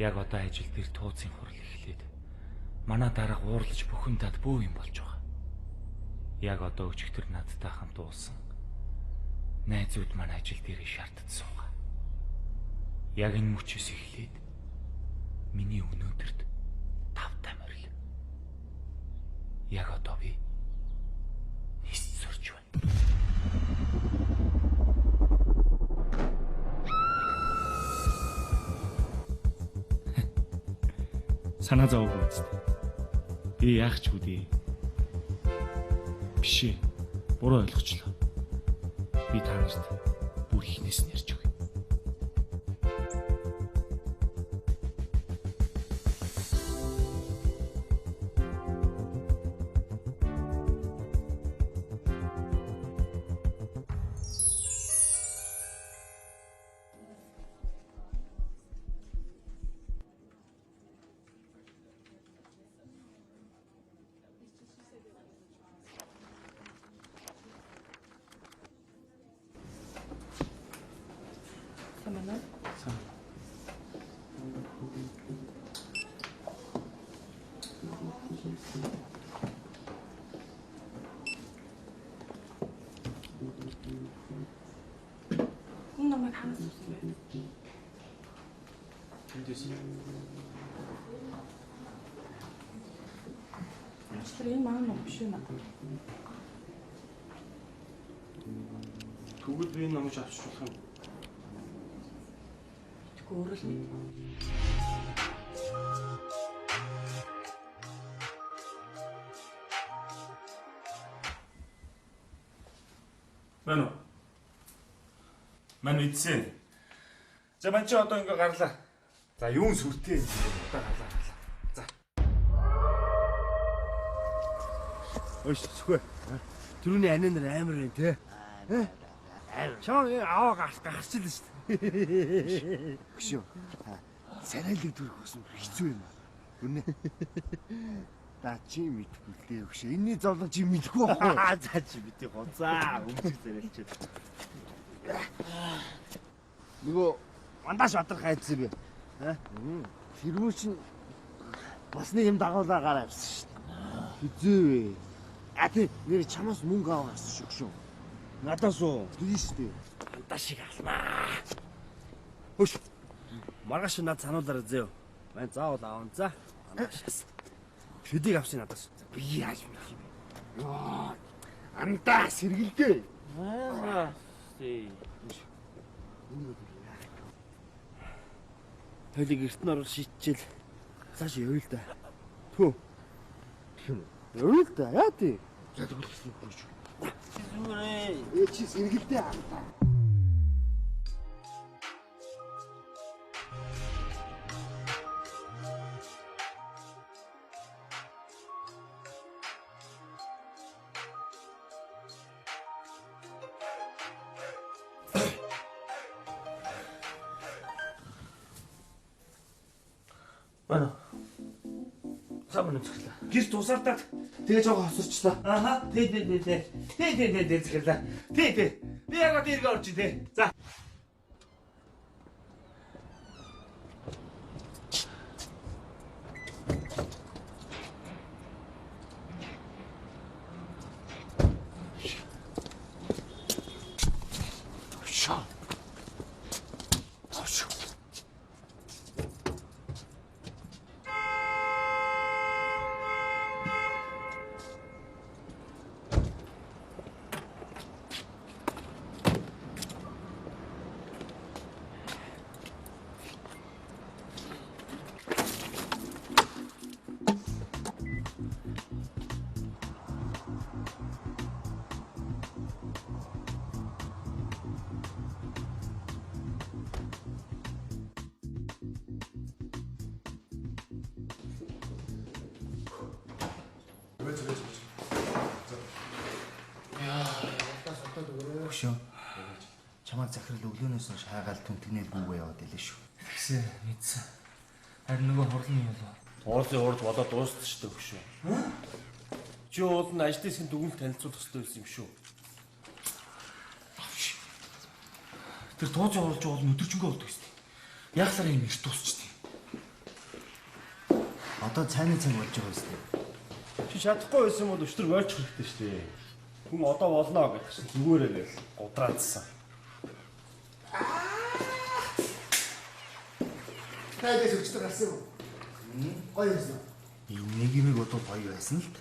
Яг одоо ажил дээр тууцын хурал эхлээд манай дарга уурлаж бүхэн тад бөө юм болж байгаа. Яг одоо өчигдөр надтай хамт уулсан найзууд манай ажил дээр шаардсан байгаа. Яг энэ мөчөөс эхлээд миний өнөөдөрт тавтай морил. Яг одоо би нист сурч байна. Санаа зовоогүй үст. Би яах ч үгүй. Биш ээ. Буруу ойлгочлоо. Би та нарт бүр ихнээс нь ярьж өгье. Энэ маань ном биш үү надад. Тэгвэл би энэ номыг авчиж болох юм. Тэгвэл өөрөө л нэг. Мань идсэн. За мань чи одоо ингээ гарлаа. За юун сүртэй одоо гарлаа. За. Өш сүхэ. Түрүүний анинаар амар байна те. Чам аваа гарч л шүү дээ. Гүшөө. Санаалыг дүрх өсөн хэцүү юм аа. Гүнэ. Да чи мэдгүй лээ гүшөө. Энийний зовлон чи мэдгүй баа. За чи мэдээ гоцаа. Өмсөж зарэлчээ. Нөгөө мандаш бадрах айдсан би. Тэрүүн чинь бас нэг юм дагуулаа гараа авсан шүү дээ. Хизээ вэ? Ати нэр чамаас мөнгө аваас шүү. Надаас уу? Тийш дээ. Мандаш шиг алмаа. Хөш. Маргааш над сануулаарай зөө. Мань заавал аавн за. Мандашаас. Хэдийг авсан надаас. Би яаж юм бэ? Андаа сэргэлдээ. Хойлыг эртэн орол шийдчихэл цааш явъя л да. Түү. Тийм үү? Явъя л да. Яа тий? За тэгвэл хэсэг хөөж. Зүгээрээ. Чи сэргэлдээ андаа. Бана. Самын үзэхлээ. Гэрт усаартаад тэгээ жоо хосорчлаа. Аха. Тэ зэхлээ. Тэ. Би яг одоо иргэ орчих тэ. За. Хөшөө. Чамайг захирал өглөөнөөс нь шаагаал түнтгнээлгүйгээ яваад илээ шүү. Тэгсэн мэдсэн. Харин нөгөө хурлын юм болоо. Уулын урд болоод дууссан шүү дээ хөшөө. Чи уул нь ажлын хэсгийн дүгнэлт танилцуулах хэрэгтэй байсан юм шүү. Тэр тууцын хурлж уул нь өдөржингөө болдог гэсэн. Яахлаар юм их дуусчихдээ. Одоо цайны цаг болж байгаа юм шүү. Чи чадахгүй байсан бол өчтөр морьч хэрэгтэй шүү дээ. Хүн одоо болно гэдэг чинь зүгээрээ гэл удраадсан. Хайдас өчтөр гарсан юм. Гоё юмсан. Нэг юм одоо гоё байсан л та.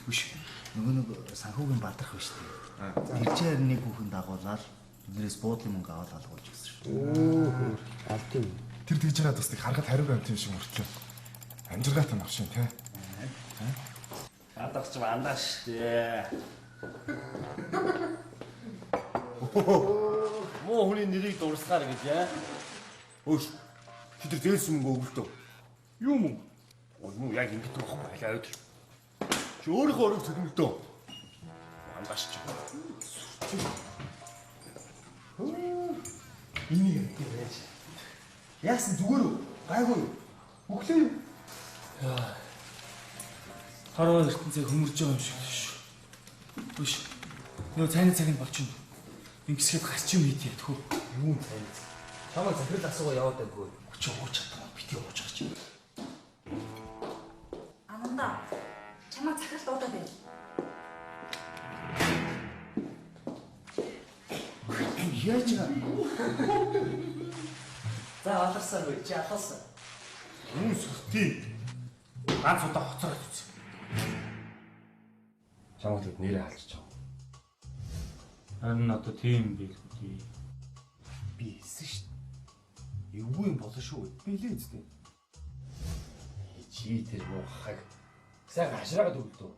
Үш. Нөгөө санхүүгийн бадрах биш дээ. Ирчээр нэг хүүхэн дагуулаад биднээс буудлын мөнгө аваад алгуулж гисэн шүү. Оо, алт юм. Тэр тэгж байгаа тусдыг харахад хариу амт юм шиг мөртлөө. Амжиргаатай навшин те. Адагч вандаа шүү дээ. Муу хүний нэрийг дурсгаар гэж яа. Өөш. Тэд нар зээлсэн мөнгө өгөлтөө. Юу мөн? Өө яг ингэж байгаа юм байна аваад. Чи өөрийнхөө өрөг төлмөлдөө. Вандаач чи. Энийг юм яаж. Яасан зүгээр үү? Гайгүй юу? Өглөө юу? Хараа ертөнцөө хөмөрж байгаа юм шиг шүү. Үш. Нөгөө цайны цагт болчихно. Ингэсгээд гарч юм ийд ядхүү. Юу цай. Чамаа захирал асуугаа яваад байггүй. Өчөө ууч чадсан. Бити ууч гарч. Ананда. Чамаа захирал дуудаад байна. Яаж байгаа? За аларсан үү? Чи аларсан. Хүн сүртэй. Ганц удаа хоцроод үз. Чамд л нэрээ алчих. Харин одоо тийм бийл үү. Би хэлсэн шүү дээ. Эвгүй юм болно шүү. Билээ үстэй. Чи тэр муу хаг сайн хашраагаад өгдөө.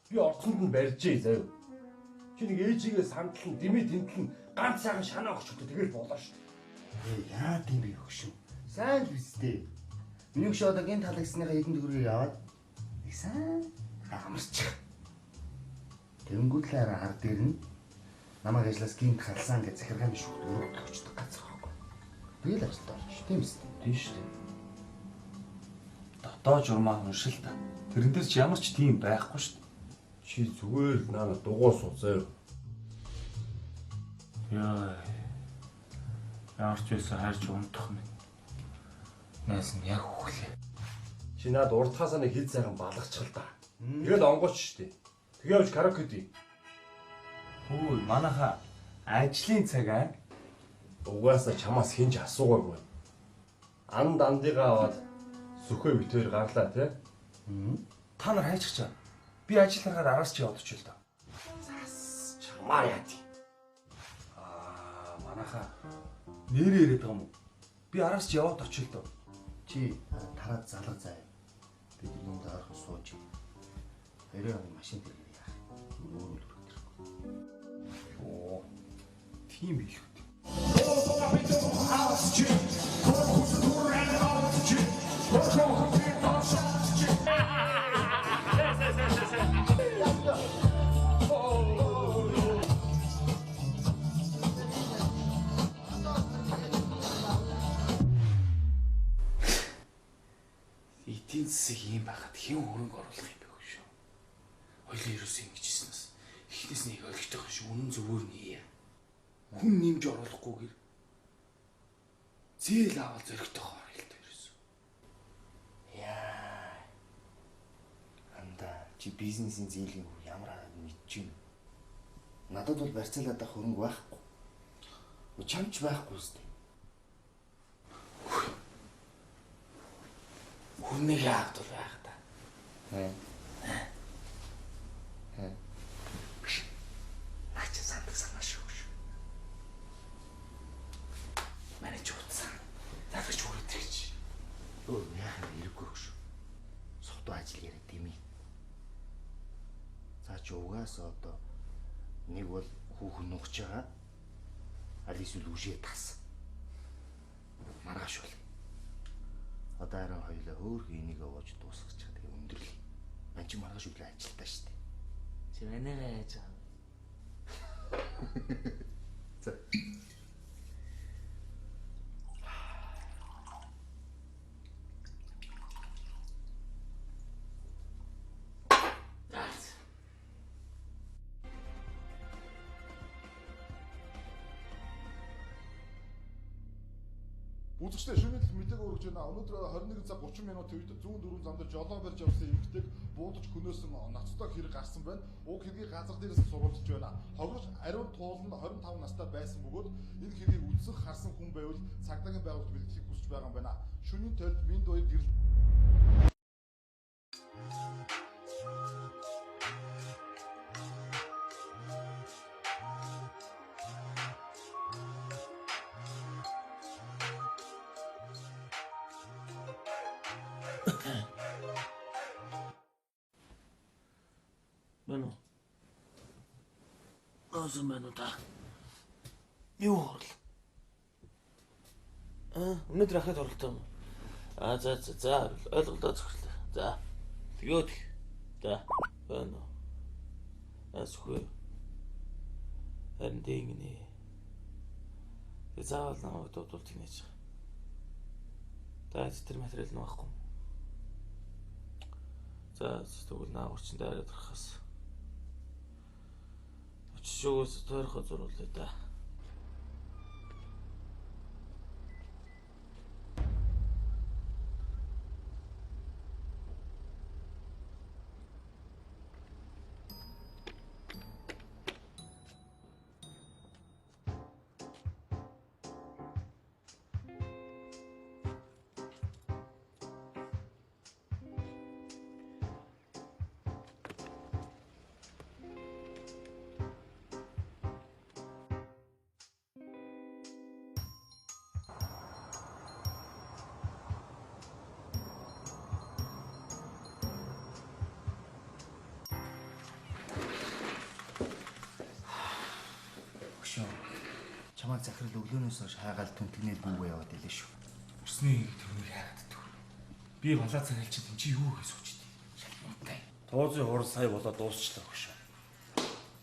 Би орцонд нь барьжээ заяа. Чи нэг ээжигээ самтлан дэмэ тэмтлэн ганц сайхан шанаа өгч өгдөө тэгэл болоо шүү. Яа тийм би өгшөө. Сайн л үстэй. Миний өгшөө одоо гинт халагсныхаа хэдэн төгрөгийг аваад их сайн амарч. Тэнгүүд л хар дээр нь намайг ажлаас гинт халсан гэж захиргааны шүүхт өрөөд өгчдөг газар хаагүй. Тэгэл ажилд орж тийм үстэй. Тийм шүү дээ. Дотоо журмаа уншил та. Тэрэн дээр ч ямар ч тийм байхгүй шүү дээ. Чи зүгээр л наа дугуй суу заяа. Яа. Ямар ч байсан хайрч унтах юм. Найс нь яг хөглөө. Чи наад урдхаасаа нэг хэд сайхан балгачихл та. Тэгэл онгооч шүү дээ. Тэгээ явж караоке дий. Хөөе, манайха ажлын цаг аа. Угаасаа чамаас хинж асуугаагүй. Ан дандыгаа аваад сүхөө битээр гарлаа тий. Та нар хайчих чаа. Би ажил харахад араас чи явдчих л доо. Чамаа яа тий. Манайха нэрээ яриад байгаа юм уу? Би араас чи яваад очил доо. Чи тараад залга заа. Бид юунд орох сууж. Хоёрын машин дээр яах. Өөрөө л өргөдөг. Оо. Тийм биелэх. Эдийн засаг юм байхад хэн хөрөнгө оруулах юм бэ хөө шүү. Хоёлын ерөөсөө ингэж хийснээс эхнээс нэг ойлгох шүү. Үнэн зөвөр нээ. Хүн нэмж оруулахгүйгээр зээл аваад зөрөгтэй хоор хэлдэг ерөөсөө. Яа. Анда чи бизнесийн зээлийн хүү ямар аа мэдчихэв. Надад бол барьцаалаад авах хөрөнгө байхгүй. Чамч байхгүй үстэй. Хүннийг яагд бол байх та. Наач сандаг санаа шүү. Манай ч утсан. Заавч үрээд гэж. Өө яах вэ хэрэггүй шүү. Сохто ажил яриад тийм ээ. За чи угаасаа одоо нэг бол хүүхэн нугч байгаа. Аль эсвэл үжээ тас. Маргааш бол. Одоо харин хоёлаа хөөх энийг овоож дуусгах чад тэгээ өндөрлөе. Ман чи маргааш өглөө ажилтаа штэ. Чи манайгаа яаж байгаа? За. Үзэгчдээ шөнийн мэдээг өргөж байна. Өнөөдөр 21 цаг 30 минутын үед зүүн дөрвөн замд жолоо барьж явсан эмэгтэйг буудаж хөнөөсөн ноцтой хэрэг гарсан байна. Уг хэргийг газар дээрээс сурвалжж байна. Хогрож ариун тууланд 25 настай байсан бөгөөд энэ хэргийг үзэх харсан хүн байвал цагдаагийн байгууллагт бэлтгэхийг хүсэж байгаа юм байна. Шөнийн тойлд минь дуйг гэрэл Мөн үү? Өөсөн байна уу та? Юу хурл? Өнөөдөр ахад хуралтай юм. За ойлголоо зөвхөлөө. За. Тэгөөд. За. Байна уу? Асгүй. Харин дийгнэ. Тэг заавал намайг дуудуулдаг нэж. Та тэр материал нь байхгүй. За тэгвэл наагур чин дайраад гарахаас. Очиж тойрхоо зуруулъя да. Чамайг захирал өглөөнөөс хойш хайгаал түнтгнээд бүүгээ яваад илээ шүү. Усны төвийг хайгаад. Би балаа цагаалчид энэ чи юу гэж суучдээ. Шалмантай. Тоозын хурал сая болоод дуусчлаа хөшөө.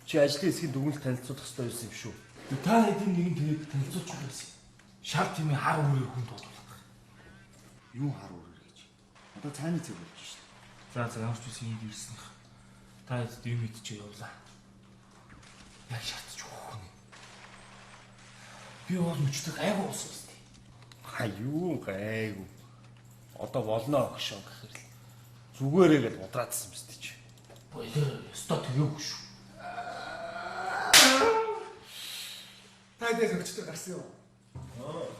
Чи ажлын хэсгийн дүгнэлт танилцуулах хэрэгтэй байсан юм шүү. Та хэдийн нэгэн тэгээд танилцуулж байсан. Шал тийм хар үрээр хүн дуулах. Юу хар үрээр гэж. Одоо цааны цаг болж шүү. За ямар ч үс юм ирсэн. Та хэд юм идчихээ явлаа. Яг шатчих واخ. Би бол өчтөг айгу уусан юм. Юу гайгүй. Одоо болно өгшөө гэхэр л зүгээрээ гэж удраадсан юм сте чи. Боёо, өстой төгөөгүй шүү. тайдаас өчтөр гарсан юу?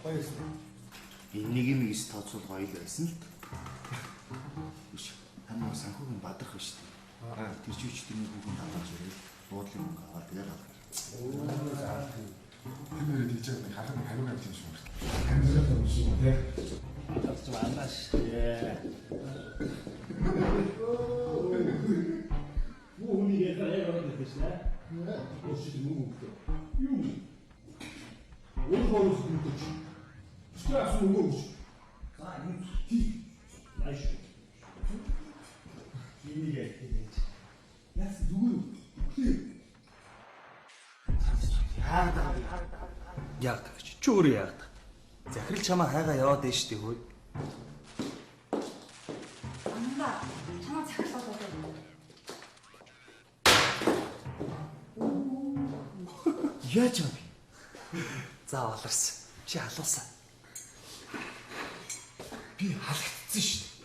Баярлалаа. Энийг юм ийс тооцоол гоё л байсан л. Үш. Хамаа санхүүгийн бадрах биш үү? Тэр чивч тэрний хүүхэн тавьж ирээ. Буудлын мөнгө аваад тэгээд авах. Тэр тийч харахад хариу гарч юм шиг байна. Хамзрал юм шиг тий. Татж маанаш. Үүнийг яг яваад байсан аа. Өшөж мөнгө. Юу? Өөрөө мөнгө. Стас мөнгө. За энэ тий. Яаш. Энийг яг хийж. Яс зүгээр. Яг гэж. Чи өөрөө яг. Захирал чамаа хайгаа яваад байж штий хөөе. Ананда чамаа захирлаад байна. Яаж юм бэ? За болорсон. Чи халуусан. Би халагдсан шүү дээ.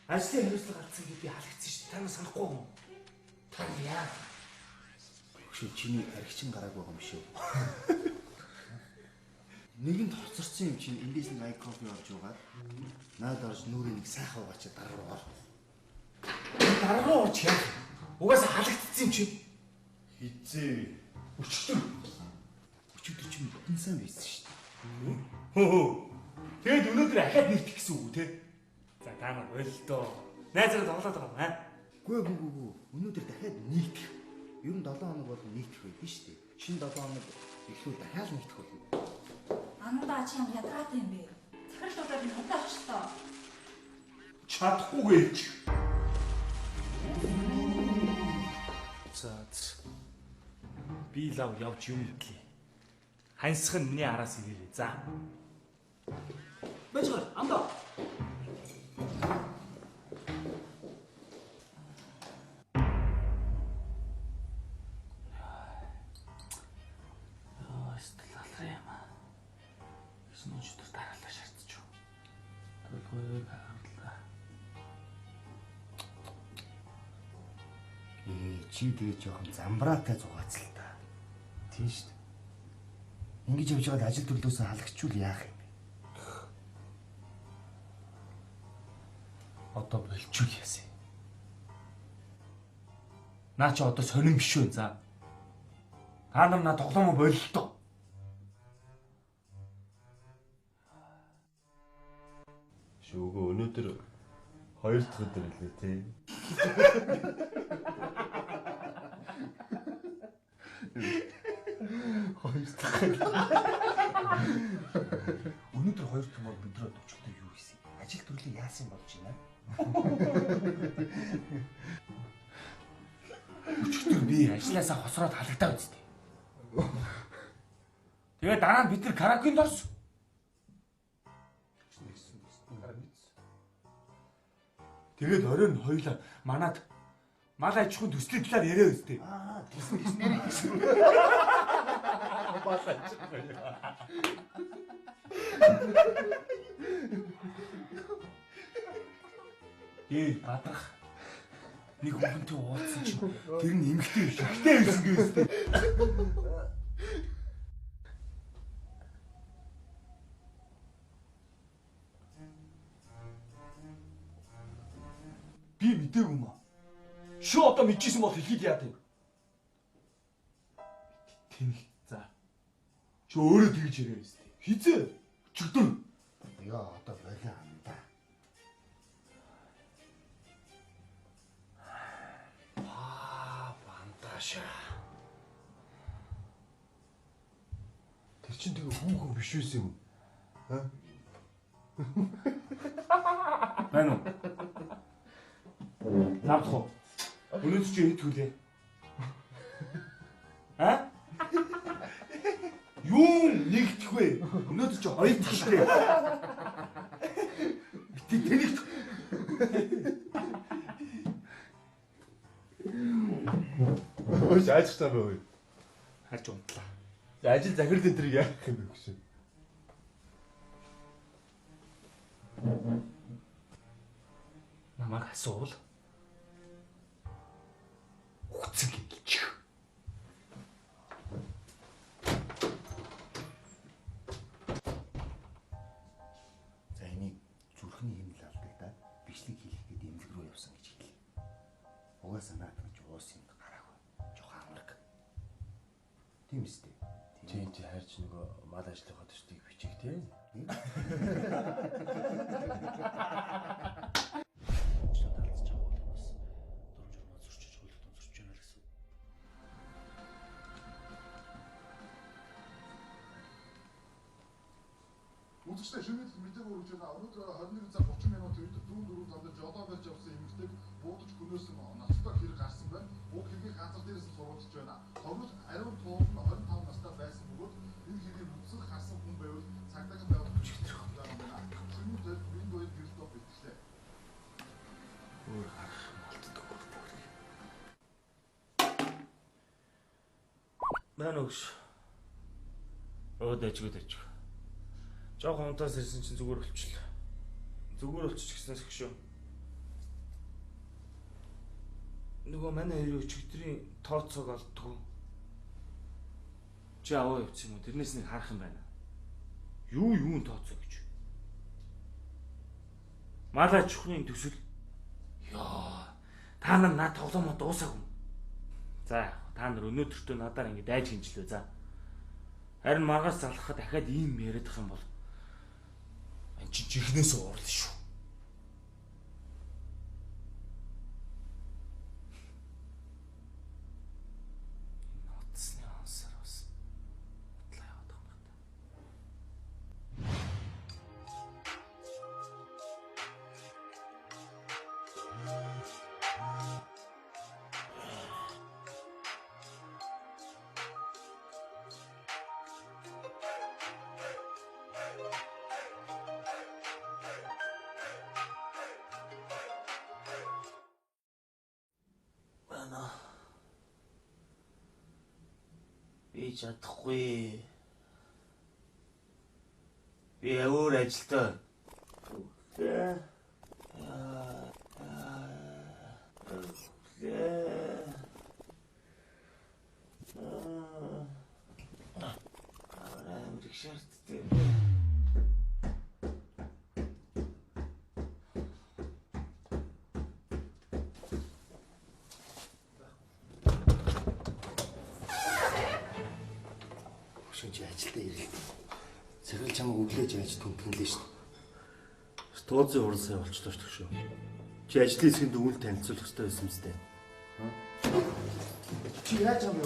Ажлын хэрэгсэл гарцсан би халагдсан шүү дээ. Та нас санахгүй юм. Та яа? Хөшөө чиний архичин гарааг байгаа юм шүү. Нэгэнд хоцорсон юм чинь эндээс нэг ай кофе орж байгаа. Наад орж нүрийн нэг сайхан угаачаа дараа ор. Дараа орч яа. Угаасаа халагдсан юм чи. Хизээ. Өчтөр. Өчигдөр чинь бүтэн сайн байсан шүү дээ. Хөө. Тэгэд өнөөдөр ахаад нэртэх гэсэн үг үү те? За та нар болтоо. Найзараа тоглоод байгаа юм аа. Гүү. Өнөөдөр дахиад нийтэх. Ер нь 7 хоног бол нийтэх байдсан шүү дээ. Шинэ 7 хоног эхлүү дахиад нийтэх болно. Ананда чи юм ядраатай юм бэ? Захирлуудад нь хатаа очлоо. Чадахгүй гэлж. За. Би лав явж юм гэлээ. Хансах нь миний араас ирээрээ. За. Бэжгэр, андаа. болсон өчтөр дараалал шаардчих. Төлгөөг харлаа. Чи тэгээ жоохон замбраатай зугаацл та. Тийм шүү дээ. Ингэж явж байгаад ажил төрлөөсөө халагчвал яах юм бэ? Одоо болчул яасан. Наа чи одоо сонирн биш үү за. Та нар наа тоглоом бололтой. Шүүгөө өнөөдөр 2 дахь өдөр хэлээ тий. Өнөөдөр 2 дахь мөр бидрөө төвчөлтөө юу хийсэн? Ажил төрлөө яасан болж байна? Өчигдөр би ажилласаа хосроод халагдаа үсттэй. Тэгээ дараа нь бид нар караокенд орсон. Тэгээд оройн хоёлаа манад мал аж ахуйн төслийн талаар яриа үсттэй. Тэгсэн нэрээ гэсэн. Бадрах нэг хүнтэй уулзсан чинь тэр нь эмгтэй шигтэй байсан гэвэстэй. Би мэдээгүй юм аа. Шоо одоо мэдчихсэн бол хэлхийд яа гэв. Тэнх за. Чи өөрөө тэгж яриа өстэй. Хизээ. Чигдэн. Яа одоо болоо амдаа. Банташа. Тэр чинь тэгээ хүүхэн биш байсан юм. Байна уу? Навхо. Өнөөдөр чи хэд хүлээ? Юу нэгдэх вэ? Өнөөдөр чи 2 дахь шүү дээ. Бити тэнийх. Өөш ажигтай байв. Харж унтлаа. Ажил захирал энэ төрийг яах юм бэ гэж. Намайг асуувал хүцэг хэлчих. За энийг зүрхний хэмнэл алдагдаа бичлэг хийх гээд эмнэлэг рүү явсан гэж хэлээ. Угаасаа наад гэж уус юмд гараагүй. Жохон амраг. Тийм үстэй. Тийм чи хайрч нөгөө мал ажлынхаа төслийг бичих тий. Үзэгчтэй шөнөд мэдээг өргөж байна. Өнөөдөр 21 цаг 30 минут үед 4 замд жолоо барьж явсан эмэгтэйг буудаж хөнөөсөн ноцтой хэрэг гарсан байна. Уг хэргийг газар дээрээс сурвалжж байна. Ховрол ариун туул нь 25 настай байсан бөгөөд энэ хэргийг үсэг харсан хүн байвал цагдаагийн байгууллагын чиглэх хөдөлгөөн байна. Шөнөд энэ ଦୁଇ гэрэлтөө бэлтгэлээ. Өөр харах болтдог бүр. Байна уу? Өөдөжгөдөж. Жохон унтаас ирсэн чинь зүгээр болчихлоо. Зүгээр болчих гэснээс хөшөө. Нөгөө манай хоёрын өчигдрийн тооцоог олдгоо. Чи аваа явуулсан юм уу? Тэрнээс нэг харах юм байна. Юун тооцоо гэж. Малаа чухрын төсөл. Йоо. Та нар над тоглоомоо дуусаагүй. За, та нар өнөөдөртөө надаар ингэ дайж хинжлээ за. Харин маргаас залхахад дахиад ийм яриадах юм бол чи чихнээс уурлаа шүү. Ноцны ансар бас утлаа яваад байгаа юм байна. Би чадахгүй. Би өөр ажилтаа. Амрик шаардтай. Шүнж ажилдаа ирэх. Сэрэл чамайг өглөөж яаж түнхэнлээ шүү. Стуузын уран сайн болчлоо шүү. Чи ажлын хэсгэнд өвөл танилцуулах хэрэгтэй байсан мэт. Чи яаж юм бэ?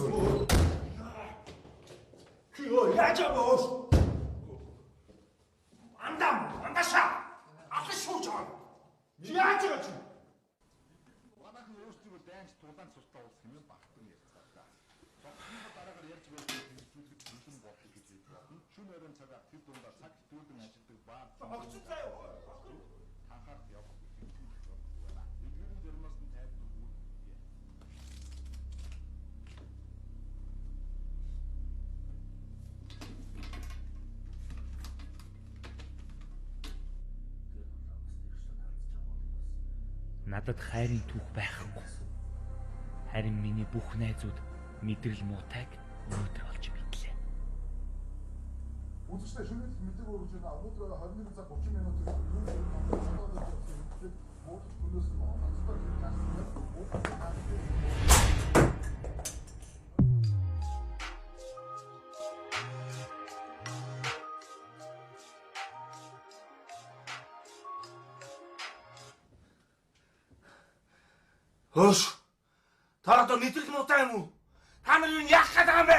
Чи яаж юм бэ? Андаша. Ахлах шүүж байгаа. Яаж яаж? Манайхан өөрсдөө дайнч тулаан цустаа ус хэмээн багтан ярьцгаалаа. Цогцны дараагаар ярьж байсан зүйлүүд бүлэн болдог гэж байна. Шүн өрөн цагаар тэр дундаа цаг дүүлэн ажилладаг баа. Огцон заяа. Ханхаарт явах гэх юм байна. Эдгэрийн дэрмээс нь тайван үгүй. Надад хайрын түүх байхгүй. Харин миний бүх найзууд мэдрэл муутайг өнөөдөр олж мэдлээ. Үзэгчдээ шөнөд мэдэг өргөж байна. Өнөөдөр 21 цаг 30 минутын буудаж хүнээс нь онцлог Хөөш. Та одоо мэдрэл муутай юм уу? Та нар юу яах гээд байгаа юм бэ?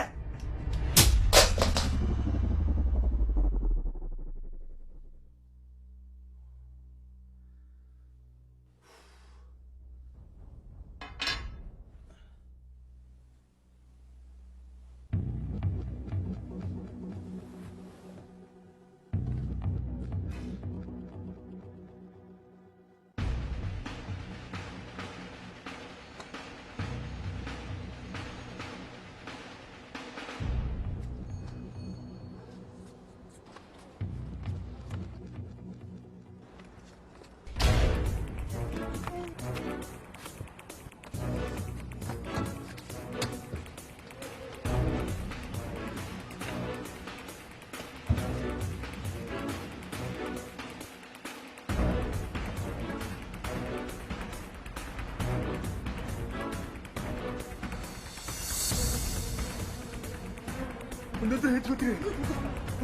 Өнөөдөр хэд өдөр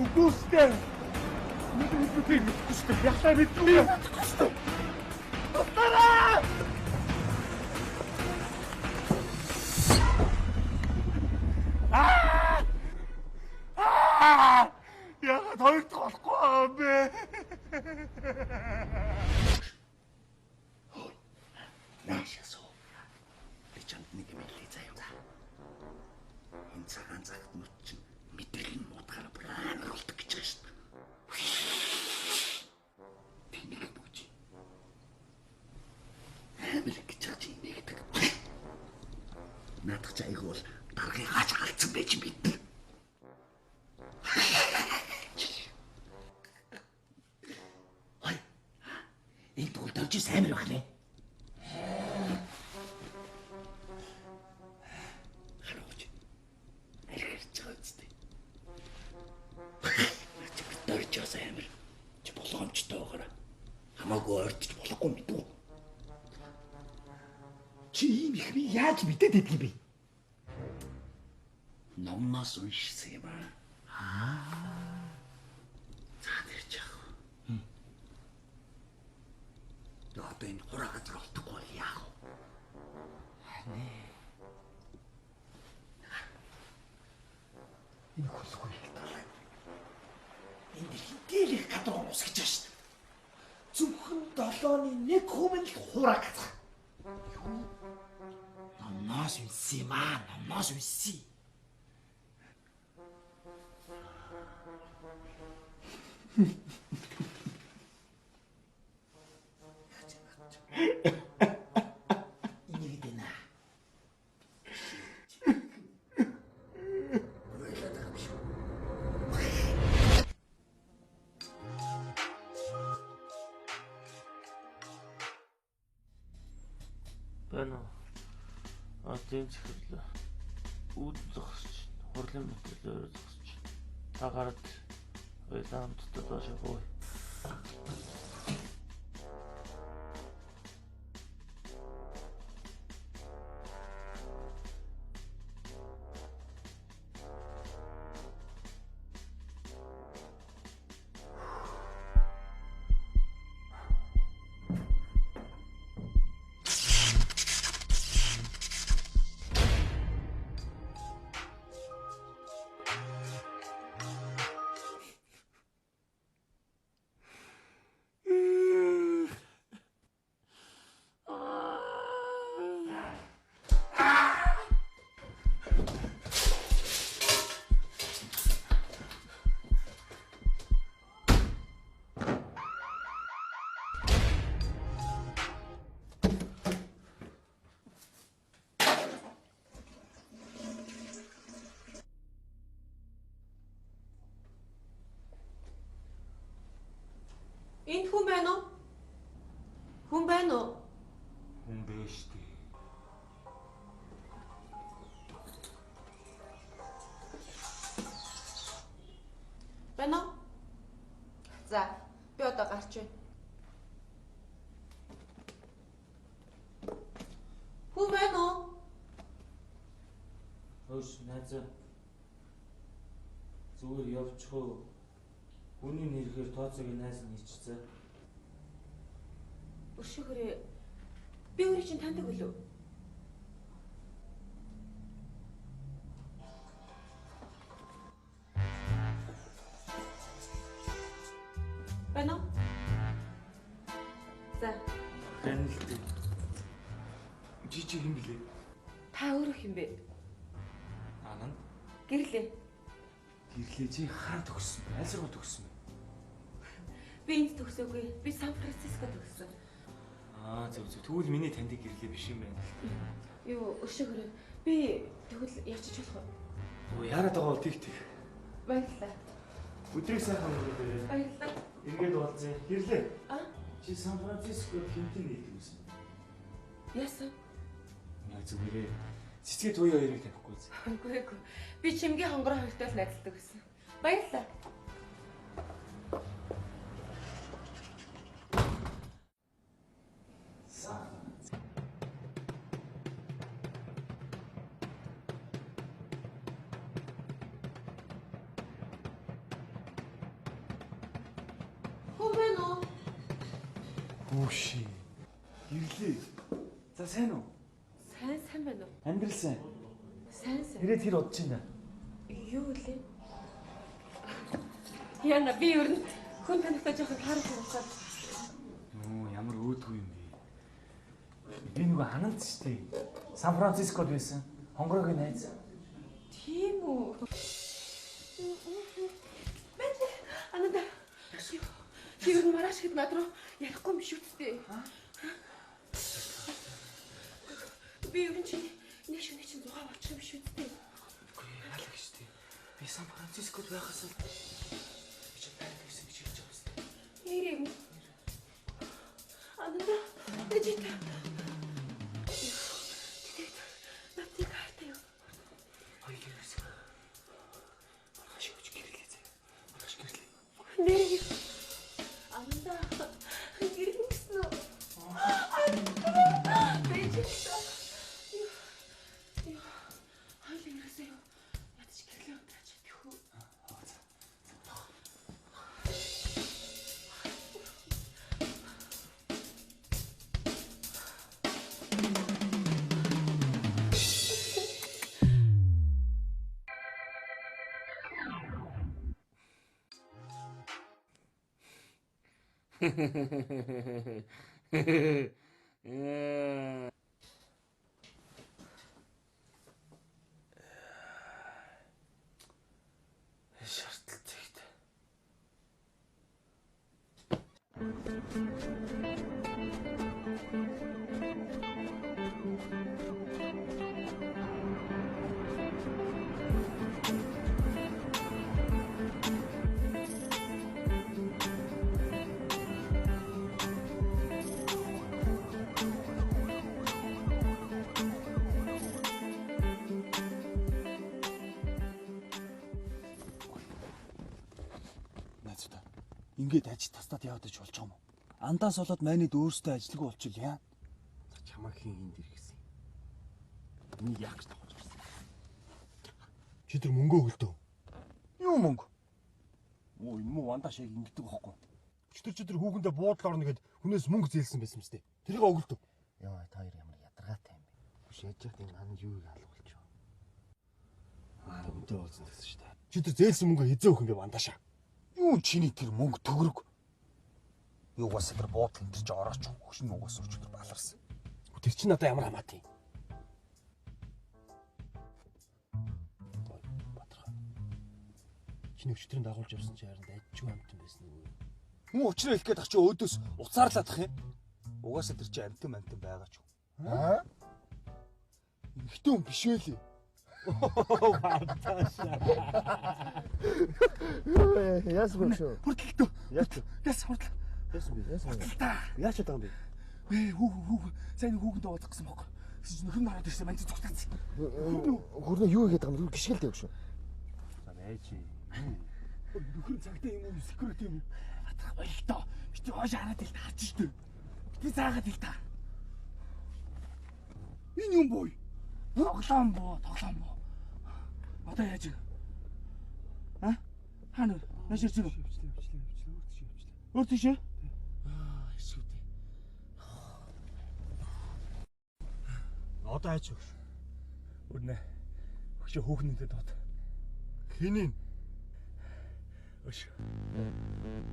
үгүйстэй. Өнөөдөр хэд өдөр мэдчихсэн. Яхаа мэдгүй. Тутараа! Яагаад хоёр дахь болохгүй юм бэ? Наашасоо. Би чамд нэг юм хэлээ заяа. Энэ цагаан цагт нүч мэдрэл муутахаар бүрэн болдог гэж байна шүү дээ. Тэнийг бүгд. Амирик гэж нэгдэг. Наадах чайг бол даргыг хаач галцсан байж мэднэ. Ой. Энэ тул тавьж сайн байх нэ. Хамаагүй ойртож болохгүй мэдв. Чи ийм их би яаж мэдээд байдгийг би? Номноос уншсан юм аа. Цаад ирж яах вэ? Одоо энэ хураа газар олдохгүй бол яах вэ? Энэ хөлгүй хэлдэг. Энэ хинтэлэх гадар ус гэж байна шүү дээ. Зөвхөн 7-ны 1 хүмэл хураа газар. Номноос үнсэн юм аа, номноос үнсэн. байна уу? Тийм зөвхөн үүдэл зогсож, хурлын мэтрэлээр зогсож. Та гараад ойлаа хамтдаа доош яваа. Энд хүн байна уу? Хүн байна уу? Хүн биш дээ. Байна уу? За, би одоо гарч байна. Хүн байна уу? Хөөс найзаа. Зүгээр явчихоо. Хүний нэрхээр тооцоог найз нь хийчихсэн. Өшөөрөө. Би өөрөө чинь таньдаг үлээ. Байна уу? За. Танилтай. Жижиг юм блэ? Та өөрөө хэм бэ? Анан Гэрлээ. гэрлээ чи хаан төгссөн. Аль сургууль төгссөн бэ? Би энд төгсөөгүй. Би Сан Франциско төгссөн. Зөв. Тэгвэл миний таньдаг гэрлээ биш юм байна. Юу, өшөөрөө. Би тэгвэл явчих болох уу? Оо яарад байгаа тих. Баярлалаа. Өдрийг сайхан өнгөрөөрэй. Баярлалаа. Эргээд уулзъя. Гэрлээ. Чи Сан Францискод хинтэн нийлдэг байсан. яасан? Яг зүгээрээ цэцгээ туяа хоёрыг танихгүй үз. Үгүй. Би чимгийн хонгороо хоёртой л найзалдаг гэсэн. Баярлалаа. Хүн байна уу? Хүүши. Гэрлээ. За сайн уу? Сайн байна уу? Амьдрал сайн. Сайн. Ирээд хэр удаж байна? Юу лээ? Яна би ер нь хүн танихтай жоохон харах юмсаад. Нөө ямар өөдгүй юм бэ? Би нөгөө ханант шүү дээ. Сан Францискод байсан. Хонгорогийн найз. Тийм үү? Бэлээ. Ананда. Би ер нь маргааш хэд над руу ярихгүй юм шүү дээ. Би ер нь чи нэг шөнө чинь зугаа болчих юм шүү дээ. Үгүй яалаа гэж дээ. Би Сан Францискод байхаас л би ч тань гэсэн гэж хэлж байгаа юм шүү дээ. Ийм. Ананда. Тэжээ. Натик хайртай юу? Хоёрээс. Маргааш өгч гэрлээ зэ. Маргааш гэрлээ. Нэр. Ананда. Гэрэн гэсэн үү? Тэжээ. Хоёул ирээсэй юу? Ядч гэрлээ унтраач бихүү. Шаардлагатай. Ингээд ажил тастаад яваад ич болж байгаа юм уу? Андаас болоод майнад өөртөө ажилгүй болчихвол яа. Чамаа хин энд иргэсэн. Энийг яах гэж тавьж ирсэн. Чи тэр мөнгөө өгөлдөө. Юу мөнгө? Оо энэ муу вандаа шиг ингэдэг байхгүй. Чи тэр хүүхэндээ буудлын орно гэд хүнээс мөнгө зээлсэн байсан мэт. Тэрийг өгөлдөө. Яа, та хоёр ямар ядаргаатай юм бэ? Биш яаж яах юм ан юуг алгуулж байгаа. Аа, үнтэй болсон гэсэн шүү дээ. Чи тэр зээлсэн мөнгөө хизээ өгөх юм бэ вандаашаа? Юу чиний тэр мөнгө төгрөг. Юу бас тэр буудлын энэ чи орооч хөшин угаас өчтөр баларсан. Тэр чинь надад ямар хамаатай юм? Чиний өчтөрийн дагуулж явсан чи харин дайчгүй амтан байсан уу? Хүн өчрөө их гээд ах чи өөдөөс уцаарлаадах юм. Угаасаа тэр чи амтан байгаа ч. Аа? Ихтэй хүн биш ээ лээ. Яас гоо. Хүртэлтөө. Яас. Яс хүртэл. Яас би. Яаш чадаа юм бэ? Хүү. Сайн хүүхэндээ уулзах гэсэн бохоо. Нөхөр нь хараад ирсэн маньд зүгтаац. Хөрнө юу хийгээд байгаа юм? Гიშгэлтэй өгшөө. За байж. Нөхөр цагтаа юм уу? Секрет юм уу? Батрах баяртай. Бити хоош хараад ил таарч штэ. Бити заагаад ил таа. Энэ юм боо. Тоглоом боо. Одоо яаж вэ? Хаана? Нааширч юу? Өөр тийш. Эсвэл. Одоо хайч өгш. Өрнө. Хөшөө хүүхнүүдэд дот. Хинийн? Өш.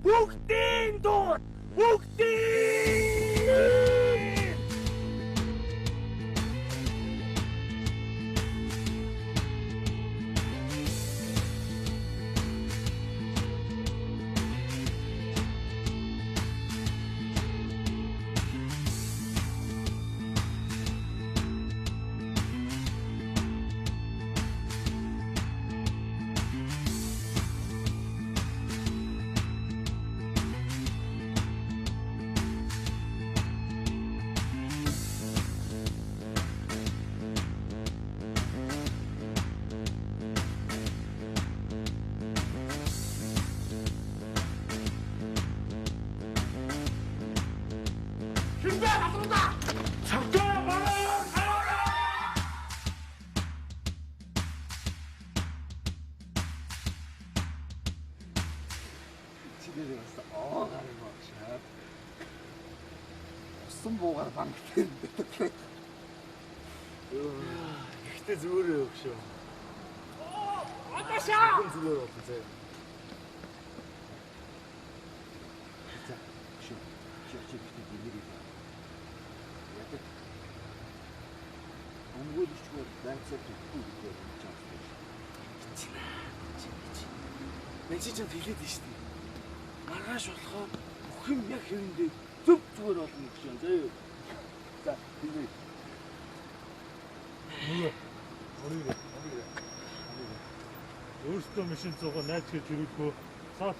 Бүгдийн дууд! Бүгдийн! Усан буугаар бангтай юм бэ? Ихтэй зүгээр өгшөө. Аташаа! Зүгээр болсон заяа. За, шүү. Чи ихтэй димэрээ. Яадаг. Өнгөлчгөө лайцад өгөхгүй гэдэг юм чам. Мэнчи ч хэлээд нь шүү дээ. Маргааш болохоо бүх юм яг хэрэндээ зөв зүгээр болно гэж байна заяа. За, хэлээ. Өөртөө машин цугаа найз гэж ирүүлэхөө. Саад.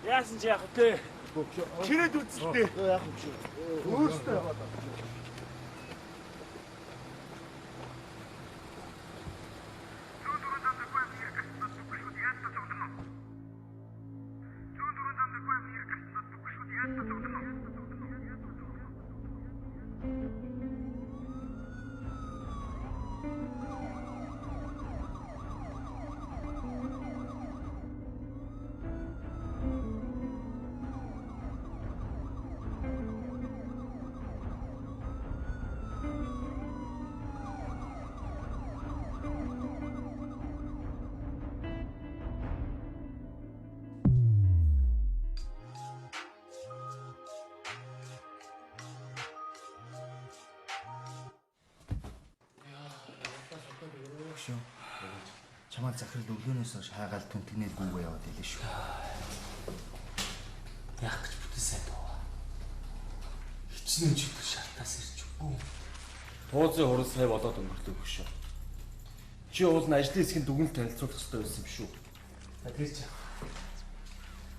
Яасан чи яах вэ? Чинээд үзэлтэй. Яах юм чи? Өөртөө яваад. Чамаа захирал өглөөнөөс хойш хайгаал түнтгнээд гүгөө яваад илээ шүү. Яах гэж бүтээсэн дөө. Хичнээн чиг шалтаас ирж үгүй. Туузын хурал сая болоод өнгөрлөө хөшөө. Чи уул нь ажлын хэсгийн дүгнэлт танилцуулах хэрэгтэй байсан юм шүү. За тэр чи.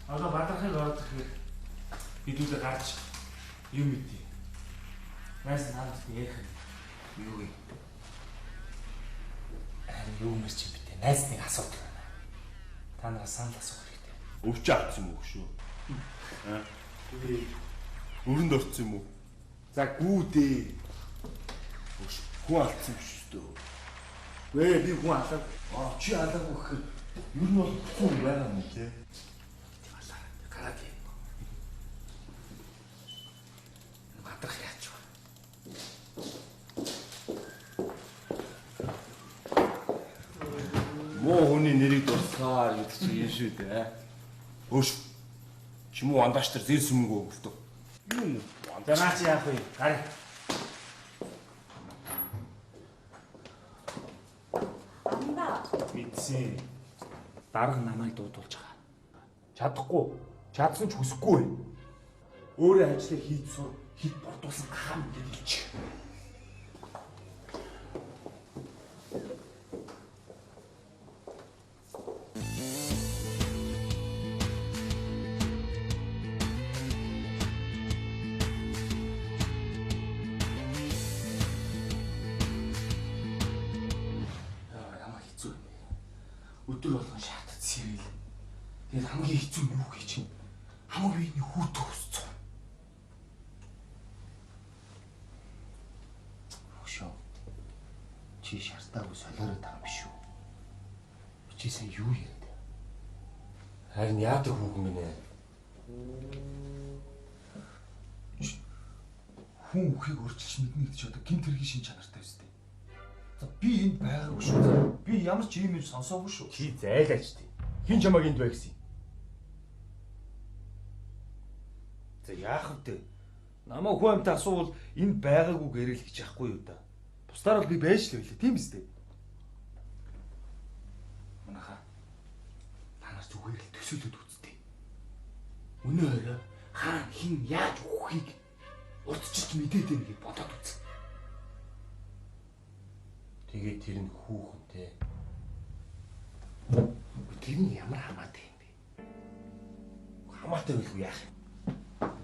Одоо бадрахыг ороод ирэхээр бидүүлээ гарч юм мэдээ. Найс наадад ярих юу вэ? Юу мэрч юм бэ? Найз нэг асуудал байна. Та нараас санал асуух хэрэгтэй. Өвч авсан юм уу шүү? Аа. Өрөнд орсон юм уу? За гүүдээ. Хүн алдсан биш үү? Вэ би хүн алаа. Чи алаагүй гэхээр ер нь бол хүн байгаа юм лээ. Алаа. Гараад юм. Мадрах яач вэ? Муу хүний нэрийг дурсаар гэдэг чи юм шүү дээ. Өөш. Чимүү андаач төр зэр сүмгөө өгдөг. Юу? Андаач яах вэ? Гараа. Мэдсэн. Дарга намайг дуудуулж байгаа. Чадахгүй. Чадсан ч хүсэхгүй. Өөрөө ажлыг хийж сур, хит бордуулсан хаан гэдэлч. Ямар хэцүү юм бэ? Өдөр болгон шаатад сэргээл. Тэгээд хамгийн хэцүү нь юу гэж? Хамаг биений хүүтэ өсцөө. Өшөө. Чи шартаагүй солиороо таа биш үү? Чи сайн юу яриад? Харин яадаг хүүхэн минь ээ. Хүн үхийг өөрчилж мэднэ гэдэг чи одоо гинт хэргийн шин чанартай үстэй. За би энд байгаагүй шүү. Би ямар ч юм сонсоогүй шүү. Чи зайлаач тий. Хин чамаг энд бай гэсэн. За яах вэ? Намаа хүн амтай асуувал энд байгаагүй гэрэл гэж яахгүй юу да. Бусдаар бол би байж л байлээ, тийм үстэй. Манайха танаас зүгээр л төсөөлөд үзтээ. Өнөө өрөө хаан хин яаж үххийг урдчилж мэдээд байна гэж бодоод үз. Тэгээд тэр нь хүүхэнтэй. Тэр нь ямар хамаатай юм бэ? Хамаатай байлгүй яах юм?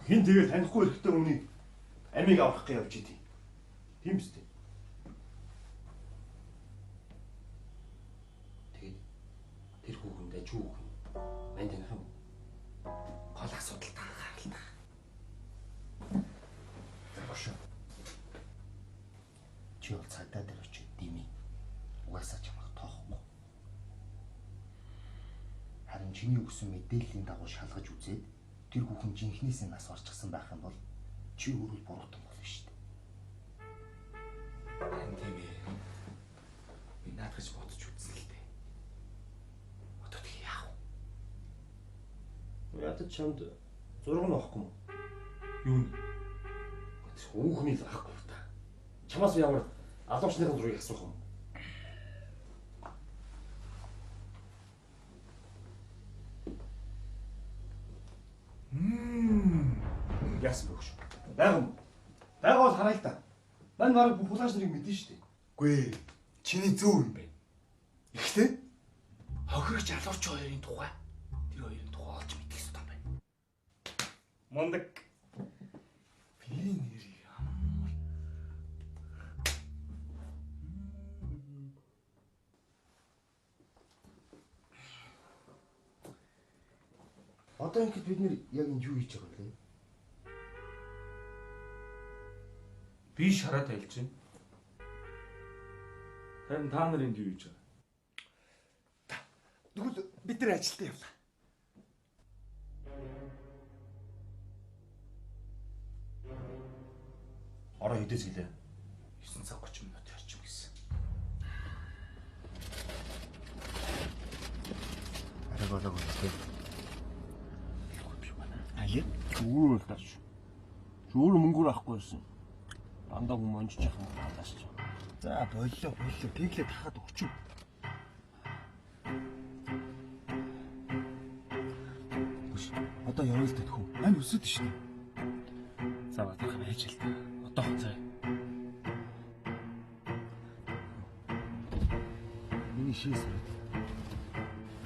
Хин тэгээд танихгүй хэрэгтэй хүнийг амийг аврах гэж явж идэв. Тийм үстэй. Тэгээд тэр хүүхэнд аж хүүхэн мань таних юм. Гол асуудал таарал та. Зашаа. Чи бол цагдаа дээр очиж дими. Угаасаа чамайг тоохгүй. Харин чиний өгсөн мэдээллийн дагуу шалгаж үзээд тэр хүүхэн жинхнээсээ нас орчихсан байх юм бол чи өөрөө буруутан болно шүү дээ. Харин тийм ээ. Би наадах бодож үзсэн л дээ. Одоо тэг яах вэ? Ядаж чамд зураг нь авахгүй юм. Юу нэ? Хүүхний л авахгүй та. Чамаас ямар алуучныхын зургийг асуух юм? Яасан бэ шүү. Байгам. Байгаа бол хараа л та. Мань бараг популяц нарыг мэдэн шүү дээ. Үгүй ээ. Чиний зөв юм бэ. Ихтэй? Хохирогч алуурч хоёрын тухай. Тэр хоёрын тухай олж мэдэх ёстой байна. Мондаг. Би нэр ямар. Одоо ингэж бид нэр яг энэ юу хийж байгаа вэ? Би шараад айлж байна. Харин та нар энд юу хийж байгаа? Тэгвэл бид нар ажилдаа явлаа. Ороо хэдээс гэлээ. 9 цаг 30 минут ярьчих гэсэн. Арай болоог үнтэй. Аяа. Зүгээр л тааш. Зүгээр мөнгөөр авахгүй байсан. Дандаа хүмүүс онжиж яхаа тааш. За боллоо. Тэглээ тахад өгчүү. Одоо явъя л тэтгэв. Мань өсөд шүү дээ. За батах байж л та. Одоо цаа. Миний шээс ирээд.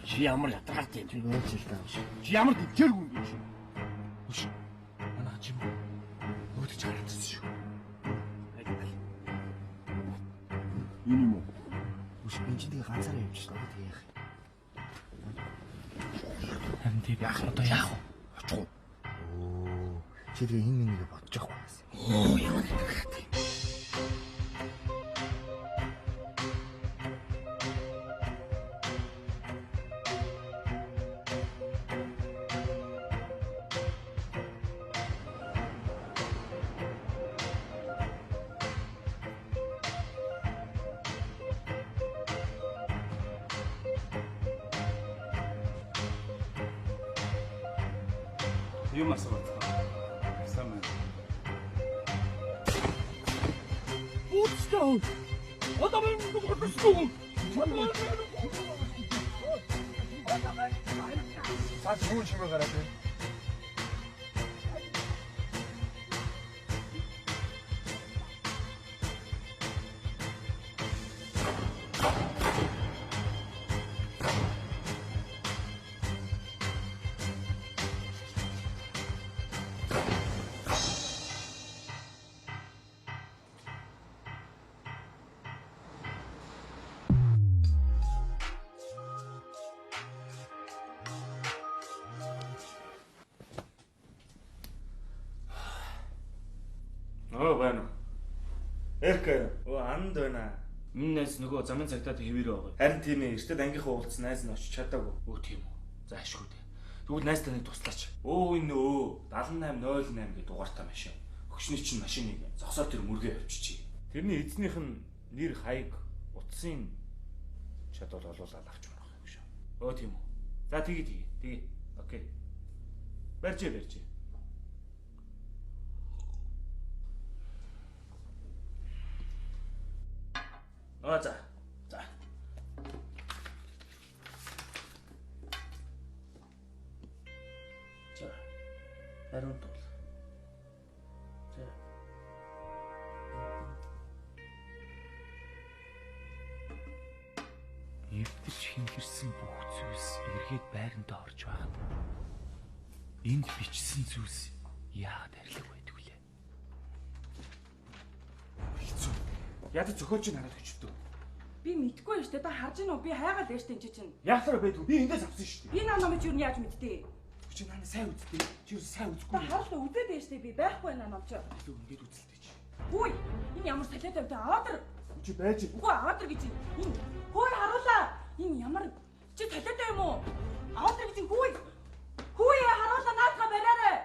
Чи ямар ятгаартай юм. Чи яаж л тааш. Чи ямар тэтгэр хүн гэж. Өш. Манай чим. Өөдөж харагдсан шүү. Энэ юм уу? Өш би чинь тэгээ ганцаараа явж шээ. Одоо яах юм? Харин Тий яах одоо яах вэ? Очих уу? Оо, чи тэгээ хин нэгээ бодож явах байсан. Оо яа гэдэг. Юм асуух. Сайн байна. Уутстаа. Одоо би бодсоо. Цааш юу чимээ гараад байна? Байна уу? Эркэ. Анд байна. Минь найз нөгөө замын цагтаад хэвээрээ байгаа. Харин тийм ээ. Эртэд ангийнхаа уулзсан найз нь очиж чадаагүй. Тийм үү. За ашгүй дээ. Тэгвэл найз таныг туслаач. Энэ 7808 гэдэг дугаартай машин. Өгшний чинь машиныг зогсоод тэр мөргөө явчихжээ. Тэрний эзнийх нь нэр хаяг утсын шатал олуулаад авч байна гэх юм шүү. Тийм үү. За тэгээ. Окей. Барьж. За. Хариу тул. За. Эвдэрч хинхэрсэн бүх зүйлс эргээд байрандаа орж байгаад энд бичсэн зүйлс яагаад арилга байдаг вүлээ? Хэцүү. Яд зөхөөж нараад өчтөө. Би мэдгүй юм штэ. Та харж гинөө. Би хайгаад байж тэн чинь. Яахаар байдгүй. Би эндээс авсан шүү дээ. Би намайг юу яаж мэдтээ? Чи наа сайн үзтээ. Чи юу сайн үзгүй. Та харалтаа үзээд байж тээ. Би байхгүй намайг ч. Илүү ингэж үзэлтэй чи. Хүй. Энэ ямар салиат тавьтай аадар. Чи байж. Үгүй аадар гэж энэ. Хүй харуулаа. Энэ ямар чи салиатай юм уу? Аадар гэж хүй. Хүй харуулаа наадга бариарай.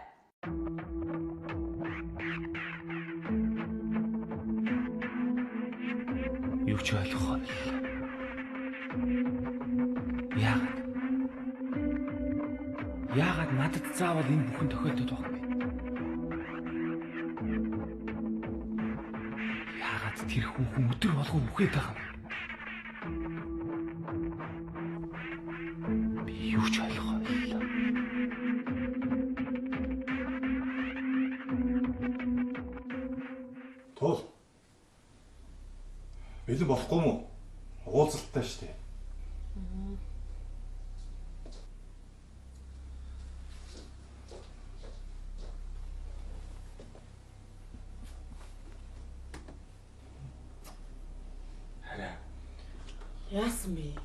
Юу ч ойлгохгүй. Яагаад надад заавал энэ бүхэн тохиолдод байгаа юм бэ? Яагаад тэр хүүхэн өдөр болгон үхээд байгаа юм? Би юу ч ойлгохгүй. Тул. Бэлэн болохгүй мүү? Уулзалттай шүү дээ. Яасан бэ?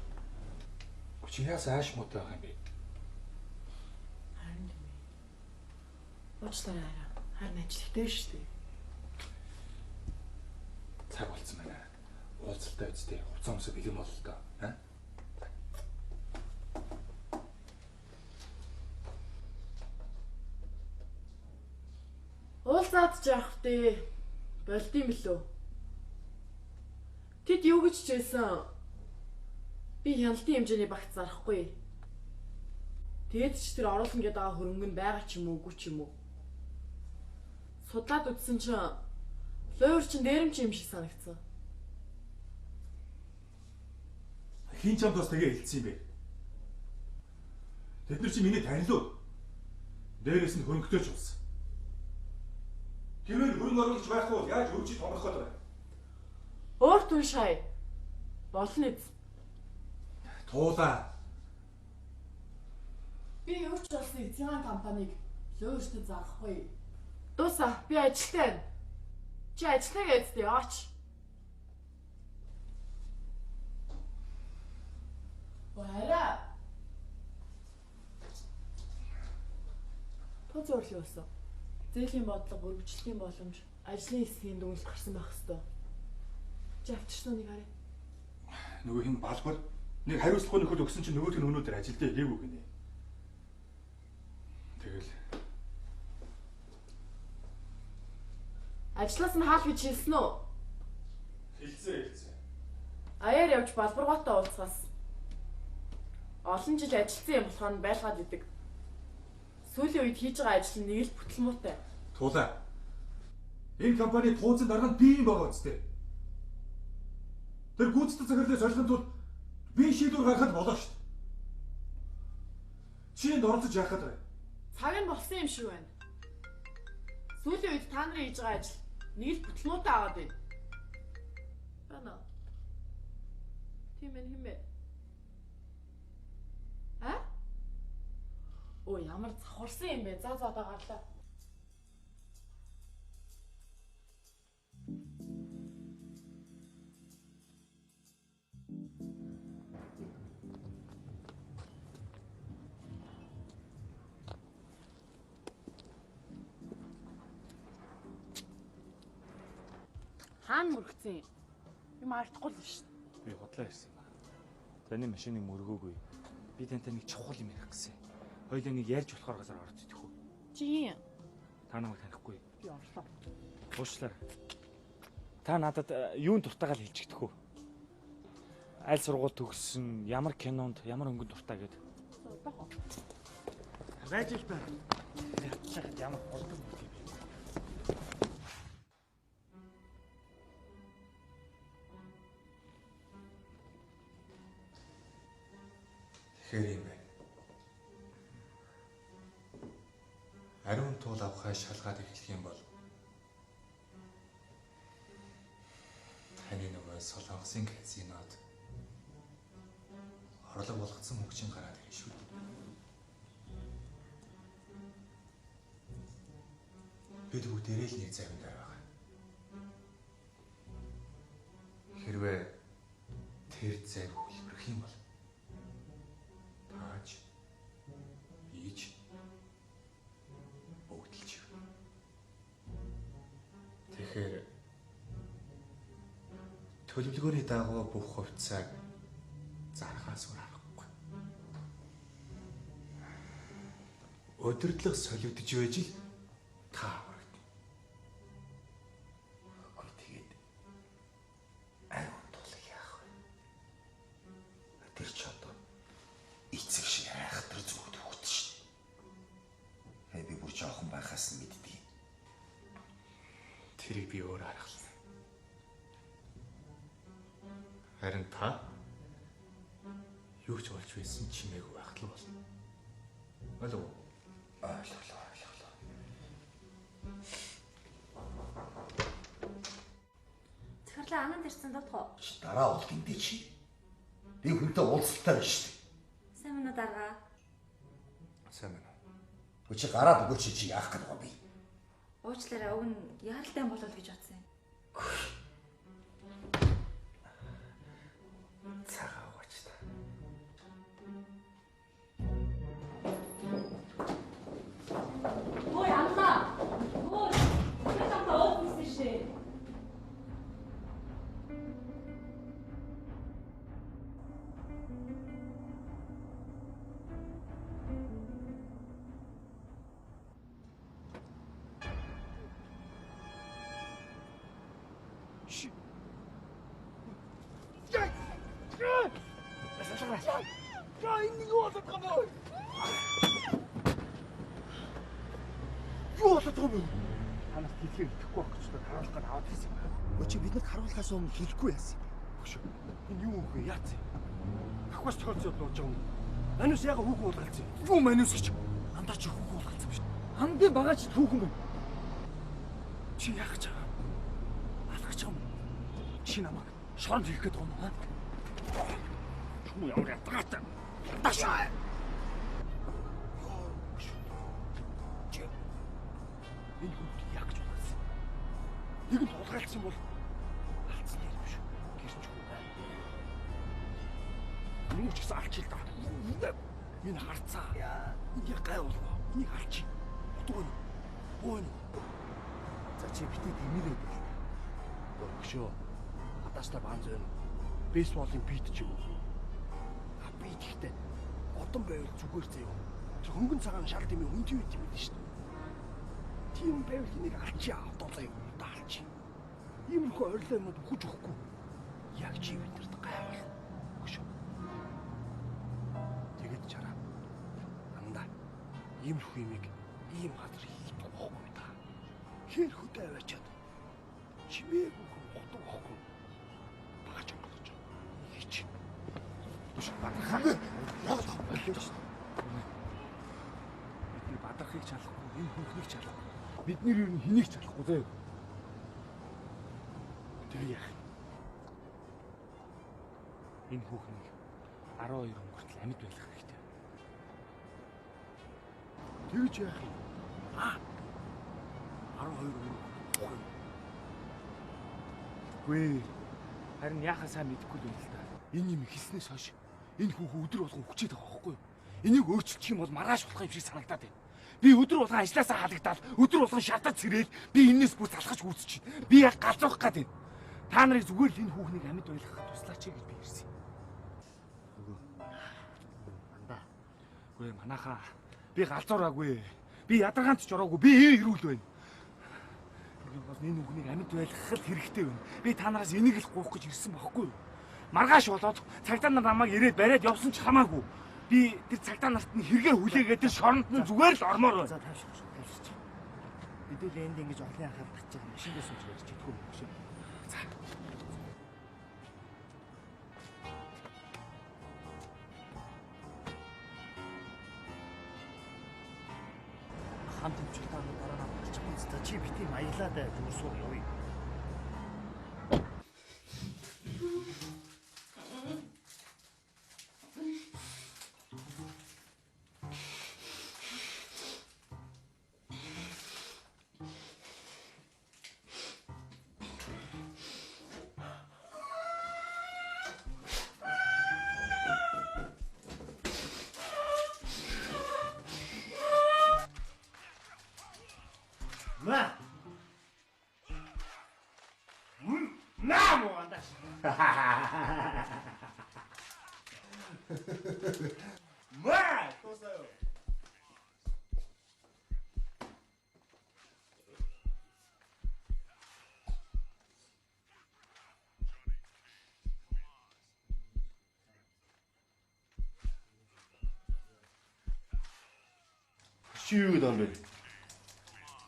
Чи яасан ааш муутай байгаа юм бэ? Харин тийм. Уучлаарай. Харин ажилттай шүү дээ. Цаг болцсон байна. Уулзалтай үстэй. Хуцаа өмсө бэлэн боллоо доо. Уулзаад жаах дээ. Болд юм лөө. Тэд юу гэж чийсэн? Би хяналтын хэмжээний багц зарахгүй. Тэгэд ч тэр оруулна гэдэг байгаа хөрөнгө нь байгаа ч юм уугүй ч юм уу. Судлаад үзсэн чинь лойр чин дээрэмч юм шиг санагдсан. Хин ч амдаас тэгээ хэлсэн юм бэ? Тэд нар чи миний танилуу. Дээрээс нь хөрөнгөтэй ч болсон. Тэрээр хөрөнгө оруулж байхгүй яаж өөрчий томрох гээд байна? Өөрт нь шай. Болно эз. Туулаа. Би юу ч болсон эзэн компаниг лойрт зарахгүй. Дуусаа би ажилтаа байна. Чи ажиллагаа яцдээ яач. Вара. зөрлөө өсөө. Зээлийн бодлого, өргөжлөлийн боломж, ажлын хэсгийн дүнэлт гарсан байх хэвээр. Чи авчирсан нэг харъя. Нөгөө хин балбар нэг хариуцлагын нөхөд өгсөн чинь нөгөөх нь өнөөдөр ажилдаа ирээгүй гинэ. Тэгэл Ажлаас нь хаал гэж хэлсэн үү? хэлсэн. Аяар явж балбаргаатай уулзгаас. Олон жил ажилласан юм болохоор нь байлгаад идэг. Сүүлийн үед хийж байгаа ажил нь нэг л бүтлмуутай. Туулаа. Энэ компани тууцын дарга нь би юм байгаа үстэй. Тэр гүйцэтгэх захирлыг солихын тулд би шийдвэр гаргахад болоо шүү дээ. Чинд оролцож яахад вэ? Цаг нь болсон юм шиг байна. Сүүлийн үед та нарын хийж байгаа ажил нэг л бүтлмуутай агаад байна. Бана. Тийм ээ хэмээ. Оо ямар завхарсан юм бэ? За одоо гарлаа. Хаан мөргцэн юм артахгүй л шүү. Би худлаа ирсэн ба. Таны машиныг мөргөөгүй. Би тантай нэг чухал юм ярих гэсэн. Хоёулаа нэг ярьж болохоор газар орж идэх үү? Чи Та намайг танихгүй. би орлоо. Уучлаарай. Та надад юун дуртайгаа л хэлчихдэх үү? Аль сургууль төгссөн, ямар кинонд, ямар өнгөнд дуртай гэдэг. Байж л байна. Яцчаад ямар болдог юм бэ? Тэгэхээр юм байна. Ариун туул авахаа шалгаад эхлэх юм бол таны нөгөө Солонгосын казинод орлого болгоцсон мөнгөчин гараад ирнэ шүү. Бид бүгдээрээ л нэг завиндаар байгаа. Хэрвээ тэр завь хөлбөрөх юм бол тааж бийж бүгдэлж. Тэгэхээр төлөвлөгөөний дагуу бүх хувьцааг зархаас өөр аргагүй. Өдөрлөг солигдож байж л та аврагдана. Үгүй тэгээд ариун туул яах вэ? Тэр ч одоо эцэг шиг айхтар зүгт хөвт шин. Би бүр жоохон байхаас нь мэддэг. Тэрийг би өөр аргалсан. Харин та юу ч болж байсан чимээгүй байхад л болно. Болов уу? Ойлголоо. Захирлаа ананд ирсэн дутгаа. Дараа бол гинтэй чи. Би хүнтэй уулзалтаа байна шүү дээ. Сайн мөн үү дарга? Сайн байна. Чи гараад өгөөч чи яах гээд байгаа би. Уучлаарай уг нь яаралтай болол гэж бодсон юм. Цагаа өгөөч та. Ой амлаа. Ой. Би тамаа офис шээ. Танаас хэлхийг итгэхгүй байх гэж харуулах гээд аваад ирсэн юм. Өчиг бид нар харуулахаас өмнө хэлэхгүй яасан. Хөшөө. Энэ юу вэ? Яац юм? Ахвас тохиолцоод болж байгаа юм. Манус яга хүүхэн уулгалцсан. Юу манус гэж? Андаа чи хүүхэн уулгалцсан биш. Хандын багаа чи хүүхэн байна. Чи яах гэж байгаа? Алгаж байгаа юм. Чи намайг шоронд хийх гээд байгаа юм аа? Чүм ямар ятгаатай. Ташаа. Энэ хүн яг ч болсон. Нэгэн тулгайлсан бол алдсан юм биш. Гэрч хүн байна. Юу ч гэсэн алчил та. Энэ харцаа. Энэ яг гай болов. Энийг алчи. Хутгүй нь. Боо нь. За чи битээ тэмэрээ бил. Өгшөө. Хадаачлаа баан зөөн. Бейсболын бит ч юм уу. А бит ихтэй. Одон байвал зүгээр заяа. Чи хөнгөн цагаан шал дэмий хүнтэй байт юм биш шүү. Тийм байвал энийг алчи авто заяа. Даалчи. Иймэрхүү ойрлоо юмуд өгч өгөхгүй. Яг чи бидэрт гайвал. Өгшөө. Тэгэд чараа. Андаа. Иймэрхүү юмыг ийм газар хийх болохгүй та. Хэр хөдөө аваачаад. Чимээ бүхэн хотог ахгүй. Багаж онгодож. Хийч. Түш бадрахаа. Яг болооч. Бидний бадрахыг чалахгүй, энэ хүүхнийг чалахгүй. Бидний юу хэнийг чалахгүй зөө. Тэр яах? Энэ хүүхнийг 12 өнгөртөл амьд байлгах хэрэгтэй. Тэгж яах юм? 12 өнгөртөл. Гүй. Харин яхаа сайн мэдэхгүй л юм л да. Энэ юм хийснээс хойш энэ хүүхэн өдөр болгон хүчээд байгаа байхгүй юу? Энийг өөрчилчих юм бол маргааш болох юм шиг санагдаад байна. Би өдөр болгон ажилласаа халагдаад, өдөр болгон шатаж сэрээд би энэс бүр залхаж үүсэж байна. Би яг галзуух гээд байна. Та нарыг зүгээр л энэ хүүхнийг амьд байлгахад туслаач гэж би ирсэн. Андаа. Гүй манайхаа би галзуураагүй. Би ядаргаанд ч ороогүй. Би ирүүл байна. Энэ үгнийг амьд байлгах л хэрэгтэй байна. Би та нараас энийг л гуйх гэж ирсэн байхгүй юу? Маргааш болоод цагдаа нар намайг ирээд бариад явсан ч хамаагүй. Би тэр цагдаа нарт нь хэрэгээр хүлээгээд тэр шоронд нь зүгээр л ормоор байна. За тавьширч. Бид л энд ингэж олон анхаарал татж байгаа машиндээ сууж байж чадгүй юм шиг. За. Хамт хэмжүүлтээр дараа намайг гарчих үзтээ чи битгий маялаа даа зүрсүү явъя. Чи юу гэдэг юм бэ?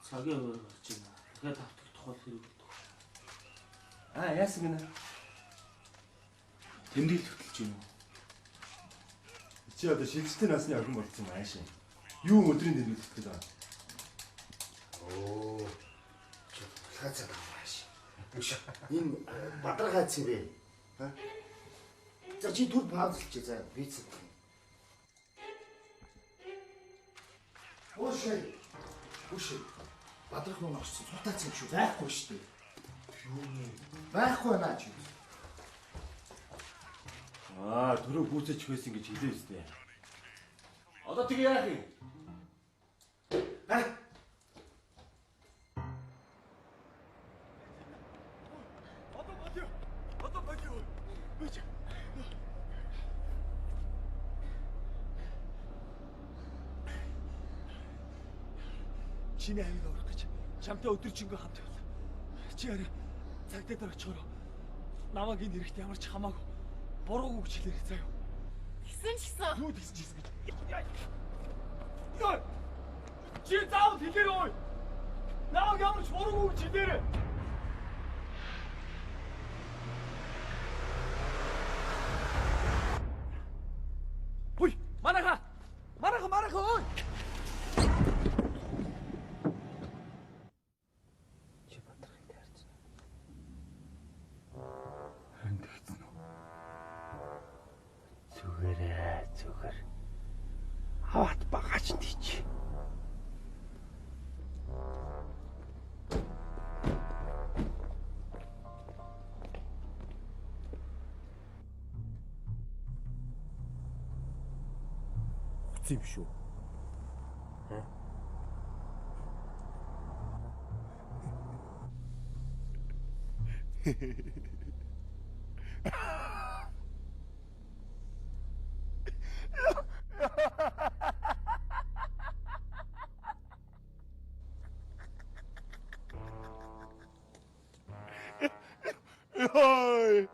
Цагийн өөр гарч байна. Дахиад автагдах бол хэрэг болдог. Яасан гинэ? Тэмдэглэл хөтлөж байна уу? Чи одоо шилжтэй насны охин болсон юм аашаа. Юу өдрийн тэмдэглэл хөтлөж байгаа? Оо. Хацаа тааш. Энэ бадрахаа цэвэ. За чи түр паузлч за бицээ. Үгүй. Бадрах нуу орсон. Цутаац юм шүү. Байхгүй шүү дээ. Юу нэ? Байхгүй наа чи. Түрүү гүйцэж байсан гэж хэлээ өстэй. Одоо тэгээ яах юм? Одоо болио. Бич. Чиний аймаг орох гэж чамтай өдөржингөө хамт явлаа. Чи арай цагдаа дээр очихоор намайг энэ хэрэгт ямар ч хамаагүй буруугүй гэж хэлээрэй заяа. Гисэн ч гэсэн. Юу гэсэн ч гэсэн. Яа! Чи заавал хэлээрэй ой. Намайг ямар ч буруугүй гэж хэлээрэй. Ой, манаха ой. Зүгээр. Хават багаач тийч. Хуц юм шүү. Йой.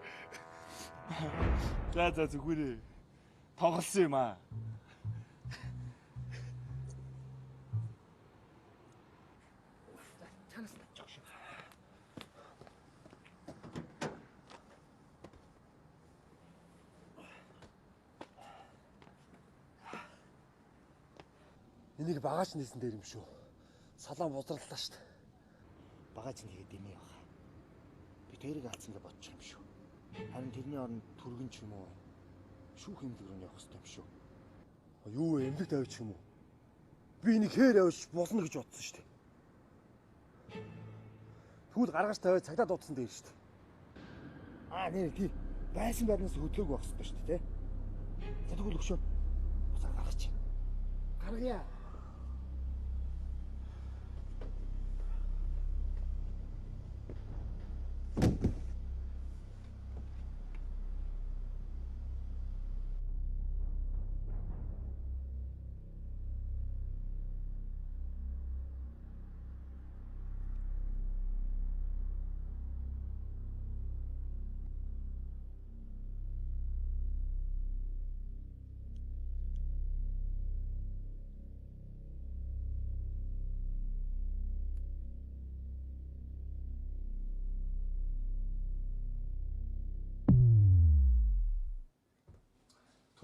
За зүгээрээ. Тоглосон юм аа. Энийг багаж нээсэн дээр юм шүү. Салаан бузарлаа шүү дээ. Багаж нэгээд дэмий байгаа. Би тэрийг алдсан гэж бодчих юм шүү. Харин тэрний оронд түргэн ч юм уу шүүх эмнэлэг рүү явах хэрэгтэй юм шүү. Юу вэ? Эмнэлэг тавьчих юм уу? Би энийг хээр явж болно гэж бодсон шүү дээ. Тэгвэл гаргаж тавиад цагдаа дуудсан дээр шүү дээ. Нэр тийм байсан байрнаас хөдлөөг байх хэрэгтэй шүү дээ. За тэгвэл өгшөө. Буцаа гаргач. Гаргая.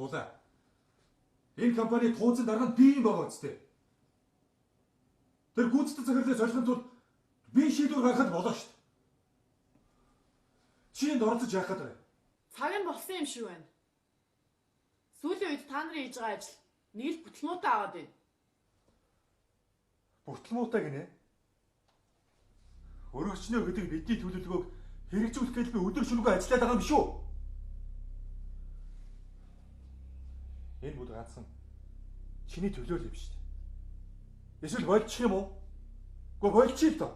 Туулаа. Энэ компани тууцын дарга нь би юм байгаа үстэй. Тэр гүйцэтгэх захирлыг солихын тулд би шийдвэр гаргахад болоо шүү дээ. Чи энд оролцож яах гэдэг вэ? Цаг нь болсон юм шиг байна. Сүүлийн үед та нарын хийж байгаа ажил нэг л бүтлмуутай аваад байна. Бүтлмуутай гинэ. Өргөчнөө гэдэг бидний төлөвлөгөөг хэрэгжүүлэх гэж би өдөр шөнөгүй ажиллаад байгаа юм биш үү? Энэ бүд ганцхан чиний төлөөл юм шүү дээ. Эсвэл болчих юм уу? Гэхдээ болчих л доо.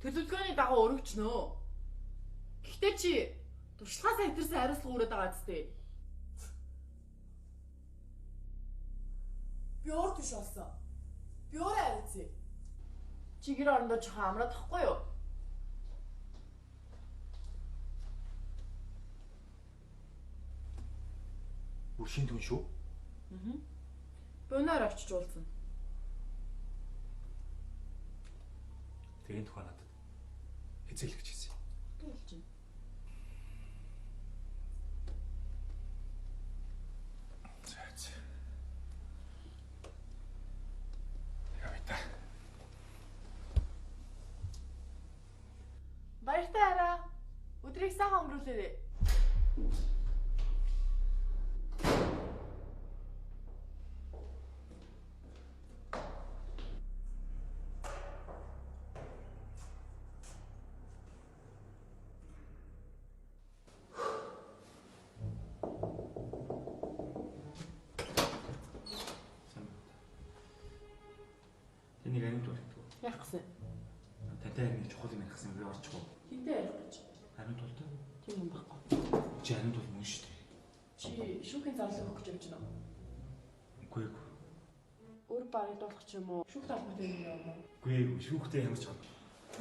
Төлөвлөгөөний дагуу өргөчнөө. Гэхдээ чи туршлагаасаа хэтэрсэн хариуцлага өрөөд байгаа зү. Би өөр төш болсон. Би өөр хариуцъя. Чи гэр орондоо жоохон амраад тахгүй юу? Бүршийн түн шүү. Боноор очиж уулзна. Тэгээд тухайн надад эзэлэх гэсэн. Тэгэлж байна. За. Яваа. Баяртай хараа. Өдрийг сайхан өнгөрүүлээрэй. Тэнийг аимд болдог. Яах гэсэн? Тантай нэг чухал юм ярих гэсэн би орчихгүй. Хинтээ ярих гэж. Аимд болдог. Тийм юм баггүй. Чи аимд бол мөн шүү дээ. Чи шүүхийн зарлаг өгөх гэж явж байна уу? Үгүй ээ. Өөр багыг дуулах ч юм уу? Шүүх талбарт юм уу? Үгүй ээ. Шүүхтэй ямар ч хад.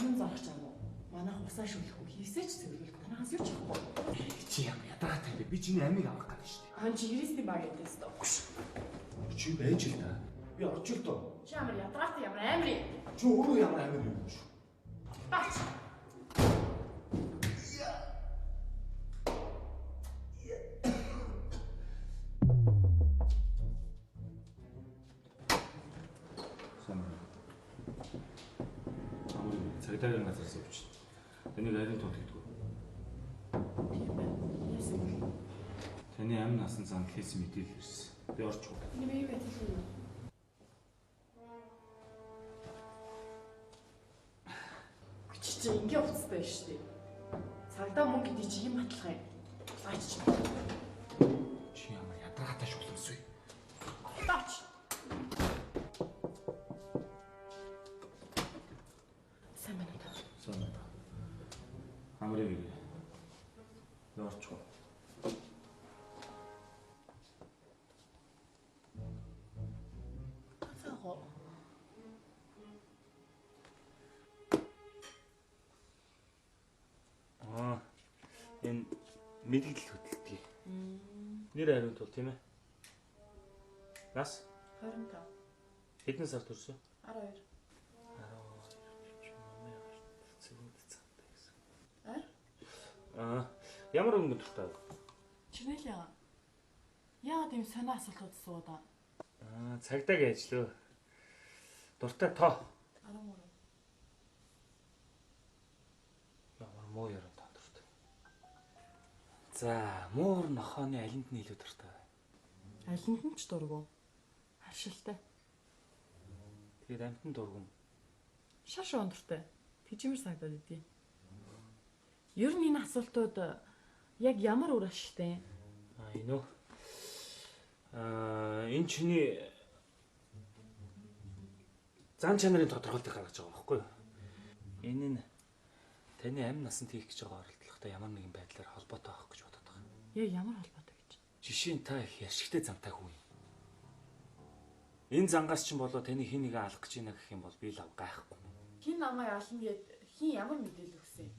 Мөн зарах ч юм уу? Манайх усаа шүүлэхгүй хийсэж цэвэрлэх танаас юу чахгүй. Чи ямар ядаргаатай бэ? Би чиний амийг авах гэдэг шүү дээ. Хан чи 90-ийн баг ядээс доо. Чи байж л та. Би орж ил доо. Чи ямар ядаргаатай ямар амир юм. Чи өөрөө ямар амир юм шүү. Бач. Цагдаагийн газраас явчих. Тэнийг арийн тул гэдэг. Тийм байна. Яасан бэ? Таны амь насан зан кейс мэдээлэл ирсэн. Би орчих. Би юу гэсэн юм? Чи ингээ уцтай шүү дээ. Цагдаа мөн гэдэг чи юм батлах юм. Аач чи. Чи ямар ядаргаатай шулмс вэ? Таач. Сайн байна уу? Сайн байна. Амрыг ирээ. Норчоо. Цаагаа. Энэ мэдгэл хөдөлтгий. Нэр хариуд бол тийм ээ. Нас 25. хэдэн сар төрсөн? 12. Ямар өнгө дуртай? Чинэл яа. Яа тийм сонио асуултууд суудаа. Цагдаагийн ажил өө. Дуртай тоо. 13. Ямар муу яруу тоо дуртай. За, муур нохооны алинд нь илүү дуртай бай. Алинд нь ч дургу. Харшилтай. Тэгээд амтан дургум. Шаш өндөртэй. Тэжмэр санагдаад идэв. Ер нь энэ асуултууд яг ямар үр ашигтай? Энэ үү? Энэ чиний зан чанарын тодорхойлтыг гаргаж байгаа байхгүй юу? Энэ нь таны амь насанд хийх гэж байгаа оролдлоготой ямар нэгэн байдлаар холбоотой авах гэж бодоод байгаа. Яг ямар холбоотой гэж? Жишээ нь та их яшигтэй замтай хүн юм. Энэ зангаас чинь болоо таны хин нэгэ алах гэж байна гэх юм бол би лав гайхгүй. Хин намайг ална гэд хин ямар мэдээлэл өгсөн?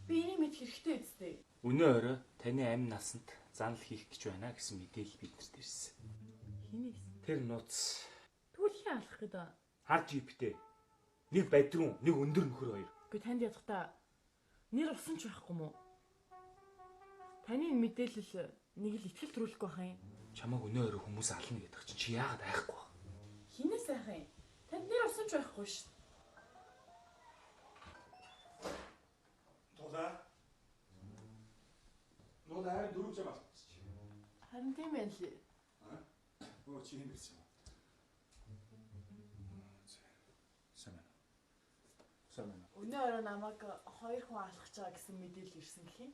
Би энийг мэд хэрэгтэй үстэй. Өнөө орой таны амь насанд занал хийх гэж байна гэсэн мэдээлэл биднэрт ирсэн. Хинээс? Тэр нууц. Тэгвэл хин алах гэдэг? Хар жиптэй. Нэг бадрун, нэг өндөр нөхөр хоёр. Гэхдээ танд ядахта нэр усан ч байхгүй мó? Таны мэдээлэл нэг л ихтгэл төрүүлэхгүй байх юм. Чамайг өнөө орой хүмүүс ална гэдэг чинь чи яагаад айхгүй вэ? Хинээс айх юм? Танд нэр усан ч байхгүй шүү. Нууд харин 4 жам алдчих. Харин тийм байх лээ. Өө чи юм ирсэн юм. Сайн. Өнөө орой намайг 2 хүн алах гэж байгаа гэсэн мэдээлэл ирсэн гэх юм.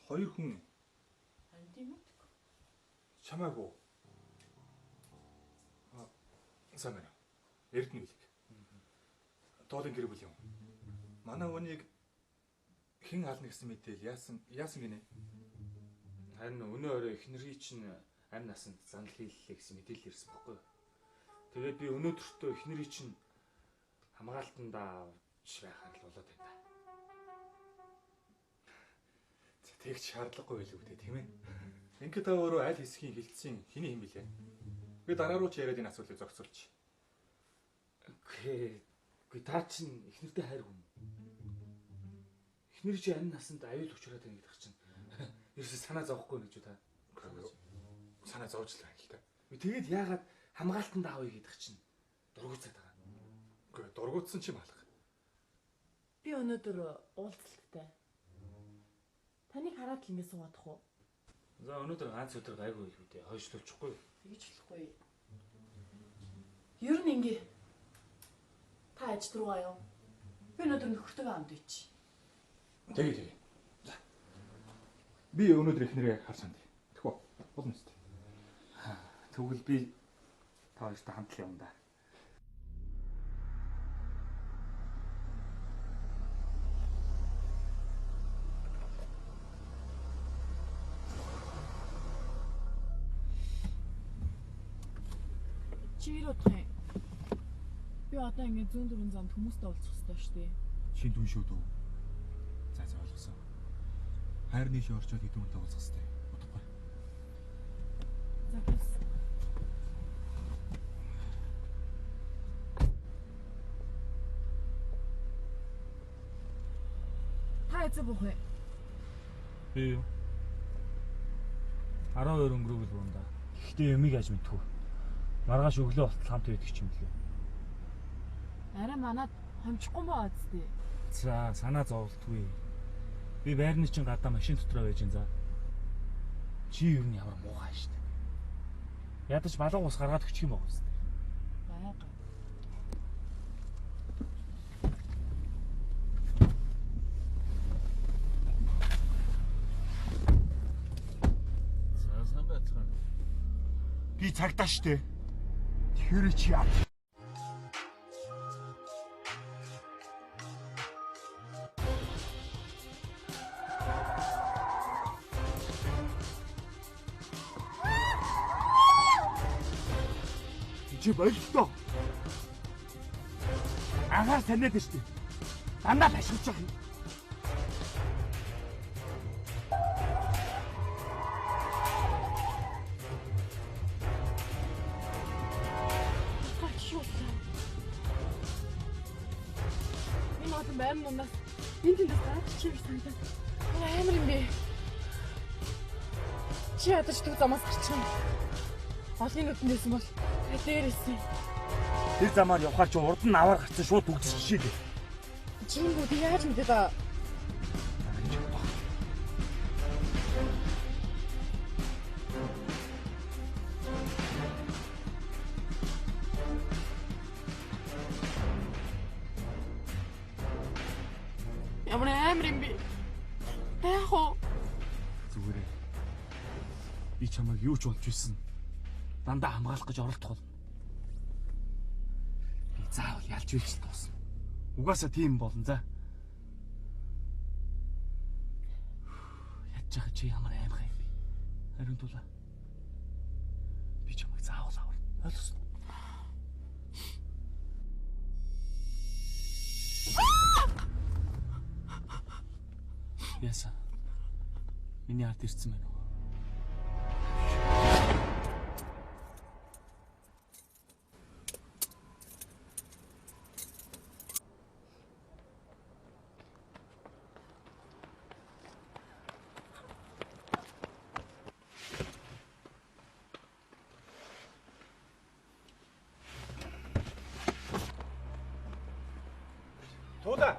2 хүн. Харин тийм үү? Чамайг уу? Сайн. Эрдэнэ билэг. Тоолын гэр бүл юм. Манай өнийг хэн ална гэсэн мэдээл яасан гинэ? Харин өнөө орой эхнэрийн чинь амь насанд занал хийллээ гэсэн мэдээлэл ирсэн байхгүй юу? Тэгээд би өнөөдөртөө эхнэрийн чинь хамгаалтандаа авч байхаар л болоод байна да. Тэгж шаардлагагүй байлгүй дээ тийм ээ. Ингээд та өөрөө аль хэсгийн хилцсэн хэний юм бэлээ? Би дараа руу ч яриад энэ асуулыг зогсоолч. Гэ та чинь эхнэртэй хайр хүн. Эхнэр чи амь насанд аюул учраад байна гэдэг чинь. Ерөөсөө санаа зовхгүй гэж та. Санаа зовж л байна л та. Тэгээд яагаад хамгаалтанд аавыг гэдэг чинь дургуцаад байгаа. Үгүй дургуутсан чи малах. Би өнөөдөр уулзалттай. Таныг хараад л ингэ суудах уу? За өнөөдөр ганц өдөр гайгүй байлгүй дээ. Хойшлуулчихгүй. Тэгж болохгүй. Ер нь ингэ. Та ажид руугаа юу? Би өнөөдөр нөхөртөөгөө хамт ич. Тэгээ. За. Би өнөөдөр эхнэрээ харсан дээ. Тэхүү. Болно үстэй. Тэгвэл би та хоёртай хамт л явна да. Чи юу бодох юм? Би одоо ингэ 104 замд хүмүүстэй уулзах хэрэгтэй шүү дээ. Шин түн шүү дөө. За ойлгосон. Хайр нийлээ орчоод хэдэн хүнтэй уулзах хэрэгтэй. Бодохгүй. За бас. Та эцэг бох вэ? Би юу? 12 өнгөрөв л буунда. Гэхдээ юмыг аж мэдтгүү. Маргааш өглөө болтол хамт байдаг ч юм лээ. Арай манад хомчихгүй маа үстэй. За санаа зовлтгүй. Би байрны чинь гадаа машин дотроо байж ин за. Чи юу нь ямар муухай штэ. Ядаж балан ус гаргаад өччих юм байна үстэй. Бага. Сайн байцгаана. Би цагдаа штэ. Тэр чи яа? Чи болтоо. Агаар санаад шүү дээ. Дандаа башилж байгаа юм. Байн мунаас энэ тэндээс гарч чивэр санагдаад амар юм бэ. Чи ядаж төг замаас гарчихсан. Олын нүдэндээс бол дээрээсэн. Тэр замаар явхаар чи урд нь аваар гарсан шууд үгдэж шишээ. Чингүүд яаж мэдээд аа? Ямар амар юм бэ? Яахоо? Зүгээрээ. Би чамайг юу ч болж ирсэн. Дандаа хамгаалах гэж оролдох бол. Би заавал ялж үйлч дуусна. Угаасаа тийм болно за. Ядж байгаа чи ямар аймаг юм бэ? Харин тулаа. Би чамайг заавал аварна. Ойлгосноо? Яса. Миний ард ирсэн байна уу? Туулаа.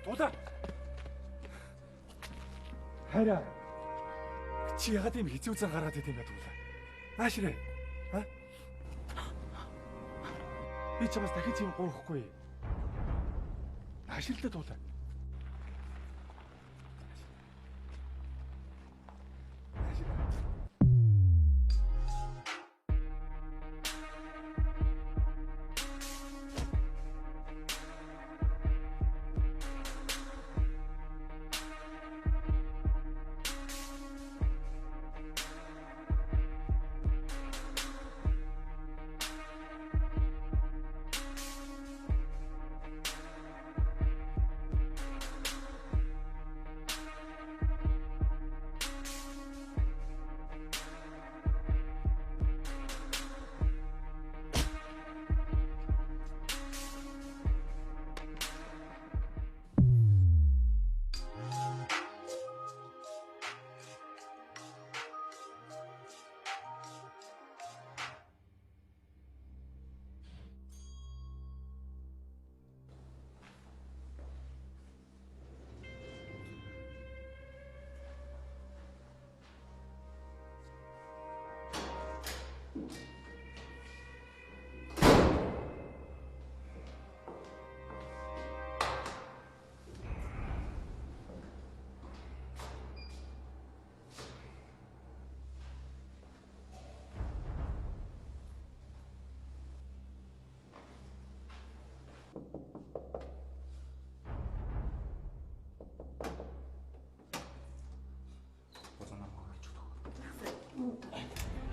Туулаа. Хараа. Чи ягаад ийм хэцүү зан гаргаад идэм бэ туулаа? Наашраа. Аа? Би чамаас дахиж юм гоохгүй. Наашралтай туулаа.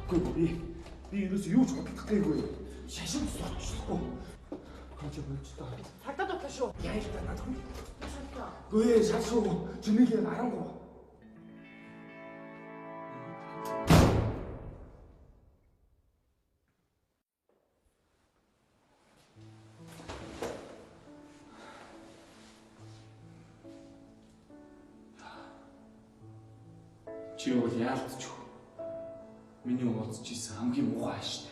Үгүй би ерөөсөө юу ч бодлохгүйгүй. Шашин суучихгүй. Хаач болж та. Цагдаа дутлаа шүү. Яа их та надад. Гүй шашгүй. Чиний арангу. Чи бол яалтч. Миний уулзж исэн хамгийн муухай ааштай.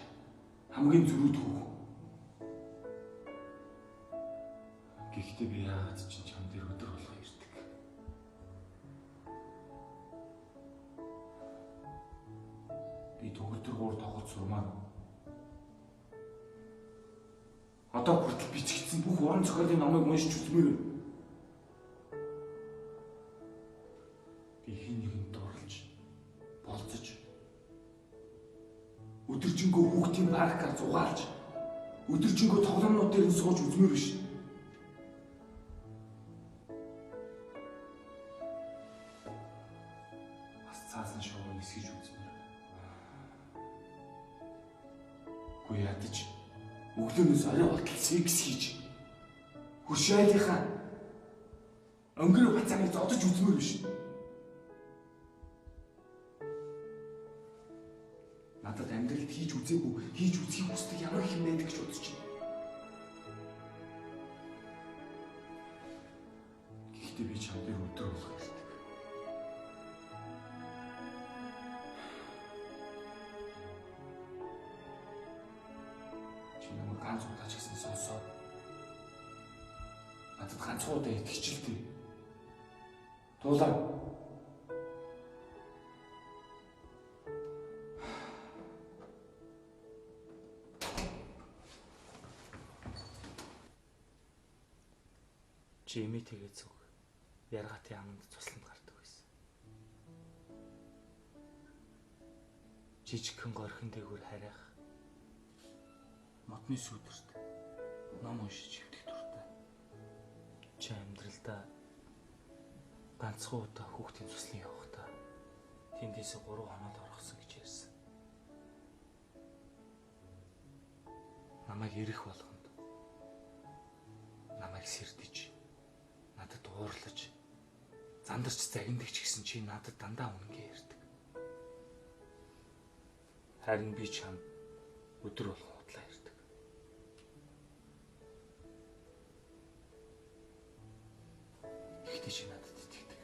Хамгийн зөрүүд хүү. Гэхдээ би яагаад ч чам дээр өдөр болго ирдэг. Би төгөлдөр гуур тоглож сурмаар. Одоо хүртэл бичигдсэн бүх уран зохиолын номыг уншиж үзмээр байна. Би хин нэгэнд дурлж, болцож өдөржингөө хүүхдийн паркаар зугаалж, өдөржингөө тоглоомнууд дээр нь сууж үзмээр биш. Бас цаасан шоуг нисгэж үзмээр. Үгүй ядаж өглөөнөөс орой болтол секс хийж хуршайлынхаа өнгөрөө бацааг зодож үзмээр биш. Надад амьдралд хийж үзээгүй, хийж үзхийг хүсдэг ямар их юм байдаг гэж бодож байна. Гэхдээ би чамд өдөр болох хэрэгтэй. Чи намайг ганц удаач гэсэн сонсоо. Надад ганцхан удаа итгэжэлтэй. Туулаа. Жими тэгээ зүг яргатын аманд цусланд гардаг байсан. Жижигхэн горхон дээгүүр харих. Модны сүдэрт ном уншиж хөвдөх дуртай. Чи амьдралдаа ганцхан удаа хүүхдийн цуслан явахдаа тэндээс 3 хоноод орохсон гэж ярьсан. Намайг ирэх болгонд намайг сэрдэж надад уурлаж зандарч загиндаг ч гэсэн чи надад дандаа үнэнгээ ярьдаг. Харин би чамд өдөр болгон худлаа ярьдаг. Гэхдээ чи надад итгэдэг.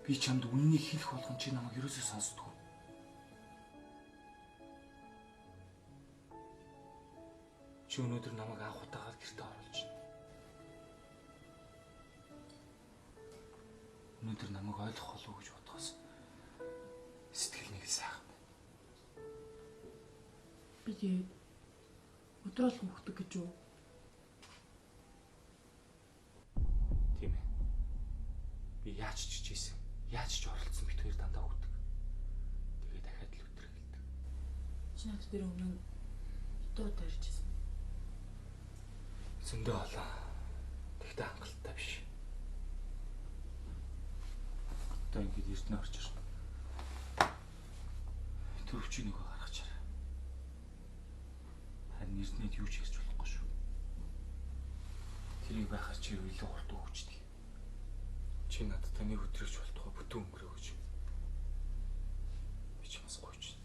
Би чамд үннийг хэлэх болгон чи намайг ерөөсөө сонсдгүй. Чи өнөөдөр намайг анх удаагаар гэртээ оруулж байна. Өнөөдөр намайг ойлгох болов уу гэж бодохоос сэтгэл нэг сайхан байна. Би тэгээд өдөр болгон хөхдөг гэж юу? Тийм ээ. Би яаж ч чижсэн, яаж ч оролцсон бит хоёр дандаа хөхдөг. Тэгээд дахиад л өдөр гэлдэг. Чи надад тэр өмнө дуу тарьжсэн. Зөндөө олоо. Тэгтээ хангалттай биш. Одоо ингэж эрдэнэ орж ирнэ. Төрөвчийн нөгөө гаргачаарай. Харин эрдэнэд юу ч ярьж болохгүй шүү. Тэрийг байхаар чи илүү хурд өгчдөг. Чи надад таны өдрөгч болтугай бүтэн өнгөрөөж. Би ч бас гойч.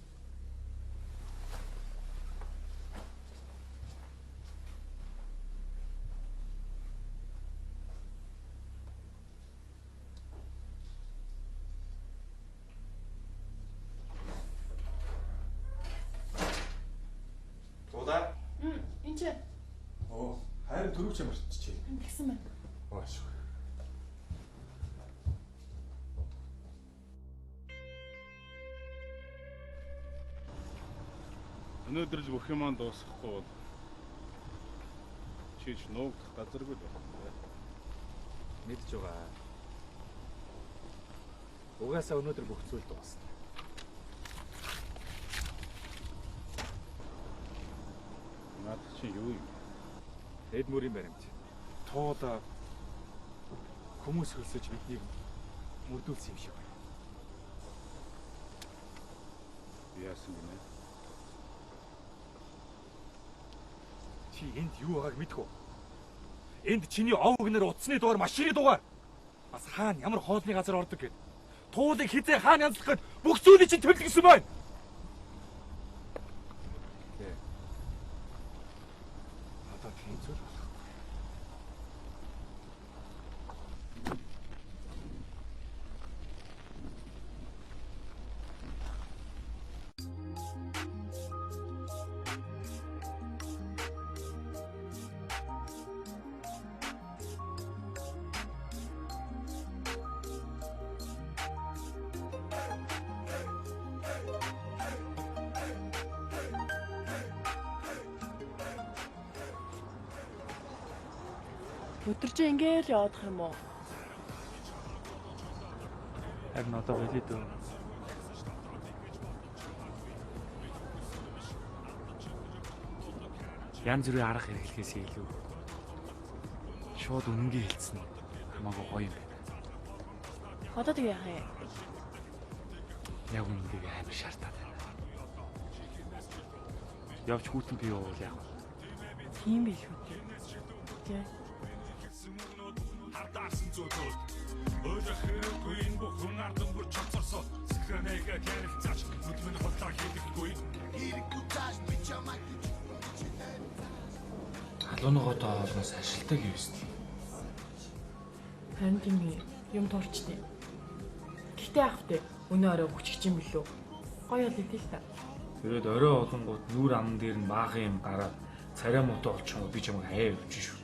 Энд чи. Оо, хайр төрөвч юм арчиж. Тэгсэн байна. Оош. Өнөөдөр л бүх юм дуусахгүй бол чиж нуугдах газаргүй л байна. Мэдж байгаа. Угаасаа өнөөдөр бүх зүйл дуусна. Наад чи юу юм? Эд мөрийн баримт. Туула хүмүүс хөлсөж биднийг мөрдүүлсэн юм шиг байна. Яасан гинэ? Чи энд юу байгааг мэдэх үү? Энд чиний ов гэнэр утасны дугаар машины дугаар. Бас хаана ямар хоолны газар ордог гэд. Туулыг хизээ хаана янзлах гэд бүх зүйлийг чинь төлөвлөсөн байна. Одоо тийм зүйл болох. Өдөржин ингээл явах юм уу? Харин одоо болид үү? Янз бүрийн арга хэрэглэхээс илүү шууд үнэнгээ хэлсэн нь хамаагүй гоё юм байна. Одоо тэг яах юм? Яг үндийг амар шаардаад байна. Явж хүүтэн би явуул яг. Тийм биш үү? Тэ. Хардаарсан зүйлүүд ойлох хэрэггүй энэ бүхэн ардан бүр чанцарсан схранэга гэрэлцаач хөдөлмөр хотлоо хийхгүй хэрэггүй тааш би чамайг Алууныгоо олноос ашигтай гэвэстэй. Харин тийм юм туурчдээ. Гэхдээ ахвтэ өнөө орой хүчиж юм билүү? Гоё л идэв л та. Тэгээд орой олонгууд нүур амн дээр нь баахан юм гараад царай муутай олчихоо би чамайг хаяа явж шүү.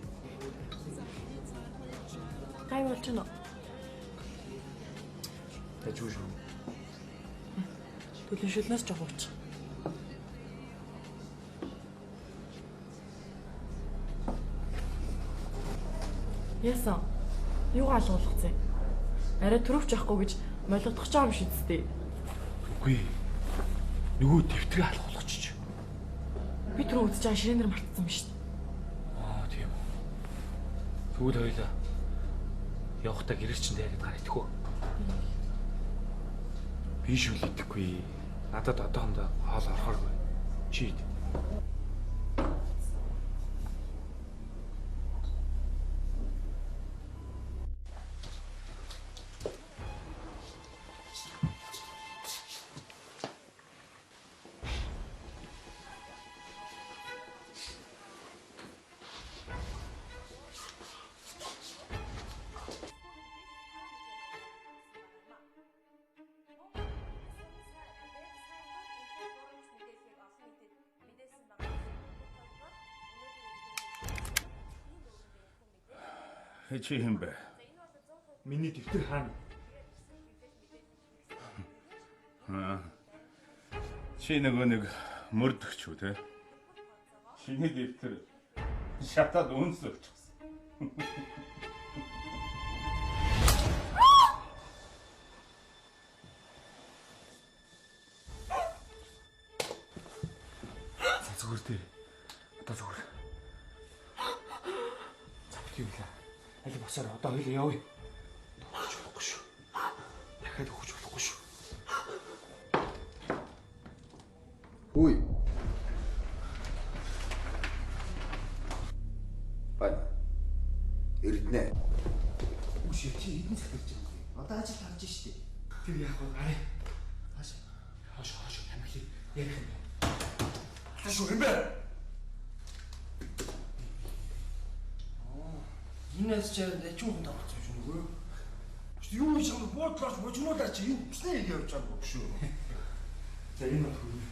Гай болж байна. Тэжүү шүү. Төлөвшөлнөөс жоо хууч. Яасан? Юу алгуулгацээ? Арай төрөвч явахгүй гэж молигдох ч юм шиг зү. Үгүй. Нөгөө дэвтрээ алгуулгач. Би түрүү үзэж байгаа ширээнэр мартсан биз дээ. Аа тийм үү. Тэгвэл хоёлаа явахдаа гэрэл чинь дайраад гарах тэхүү. Би шүү л идэхгүй. Надад одоохондоо хоол орохоргүй. Чи ид. Чи хэм бэ? Миний дэвтэр хаана? Чи нөгөө нэг мөрдөгч үү те? Чиний дэвтэр шатаад үнслөвчихсэн. Зүгээр дээ. Одоо зүгээр. Завт юм лээ. Аль босоор одоо хоёул явъя. Өгч болохгүй шүү. Дахиад өгч болохгүй шүү. Хүй. Бай. Эрдэнэ. Үгүй чи хэдэн цаг ирж байгаа юм. Одоо ажил харж штэ. Тэр яг гоо гараа. Хааш тамхи ярих юм. Хааш юм бэ? Инээс чад дэчүүн тавцсан шүү нөгөө. Юу юм шиг буудлаач божнуулаа чи энэ бисний явж байгаа шүү. За энэ бол хөрөв.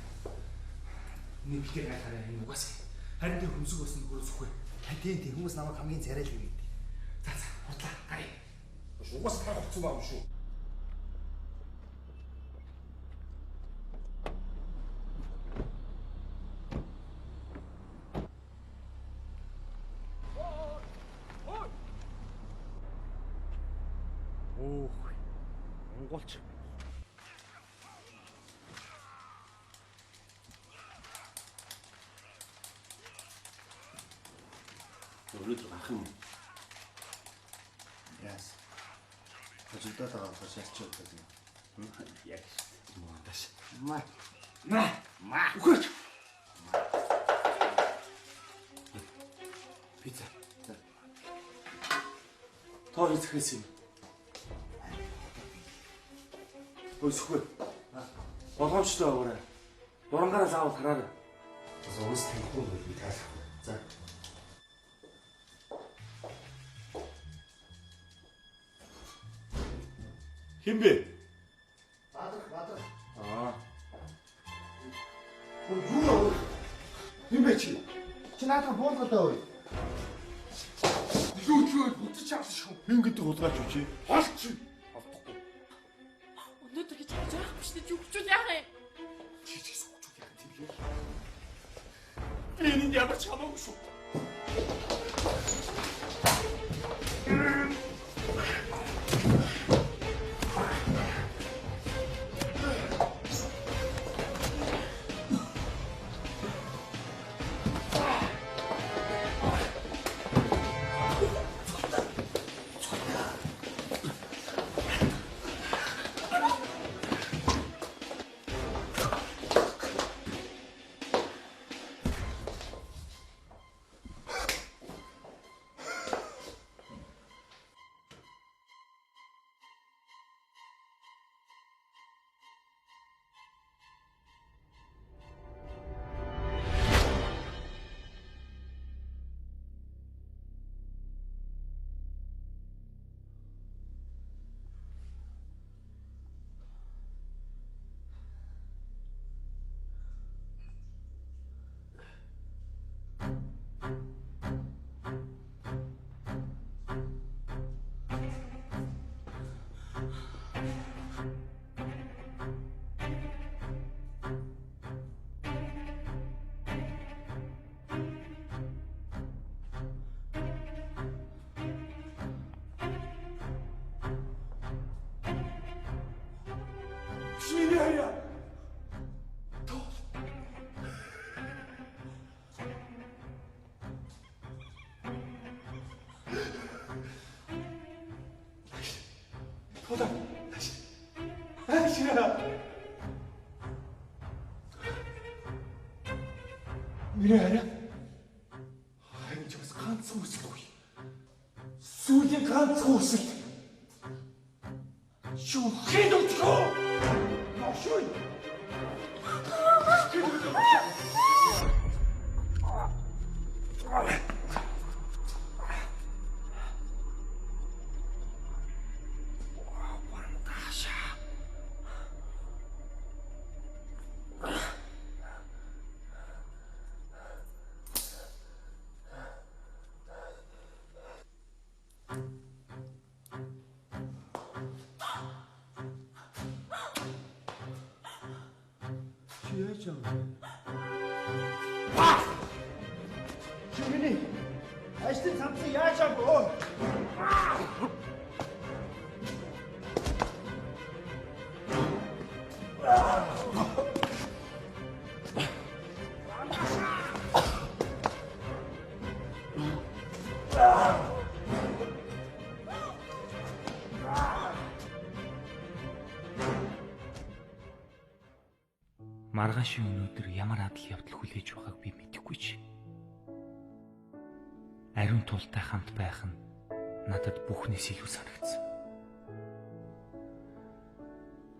Нэг битээ гайхаараа энэ угаас. Харин тэр хүмсэг болсон нөхөр зүхгүй. Тийм хүмүүс намайг хамгийн царай л гэдэг. За худлаа гай. Угаас та хуцсан байгаа юм шүү. Монголч. Өнөөдөр гарах юм. Яс. Ажилдаа тагаа шаарч байгаа юм. Яг Мондаш. Ма. Үхэж. Пицца. Тоо изхэс юм. Өсөхөө. Болгоомжтой байгаарай. Дурангаараа заавал хараарай. Зоос тэхгүй би таалах. За. Хин бэ? Бадар. Аа. Юу юм бэ чи? Чи наадах буулгалаа ой. Юу утаж чаас шүү. Хин гэдэг хулгайч үү чи? Холч. Өнөөдөр гэж яаж яах биш үү? Зүгчүүл яах юм? Чи ч гэсэн хучууд яах юм бэ? Би энэ ямар ч хамаагүй шүү. Миний хараа. Тода. Ашира. Миний хараа. Харин ч бас ганцхан үсэлгүй. Сүүлийн ганцхан үсэл. Юу хэд өчгөө? Машин. Шүгэний ажлын цамцыг яаж авах? Маргаашийн өнөөдөр ямар адал явдал хүлээж байгааг би мэдэхгүй ч. Ариун тултай хамт байх нь надад бүхнээс илүү санагдсан.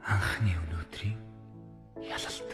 Анхны өнөөдрийн ялалт.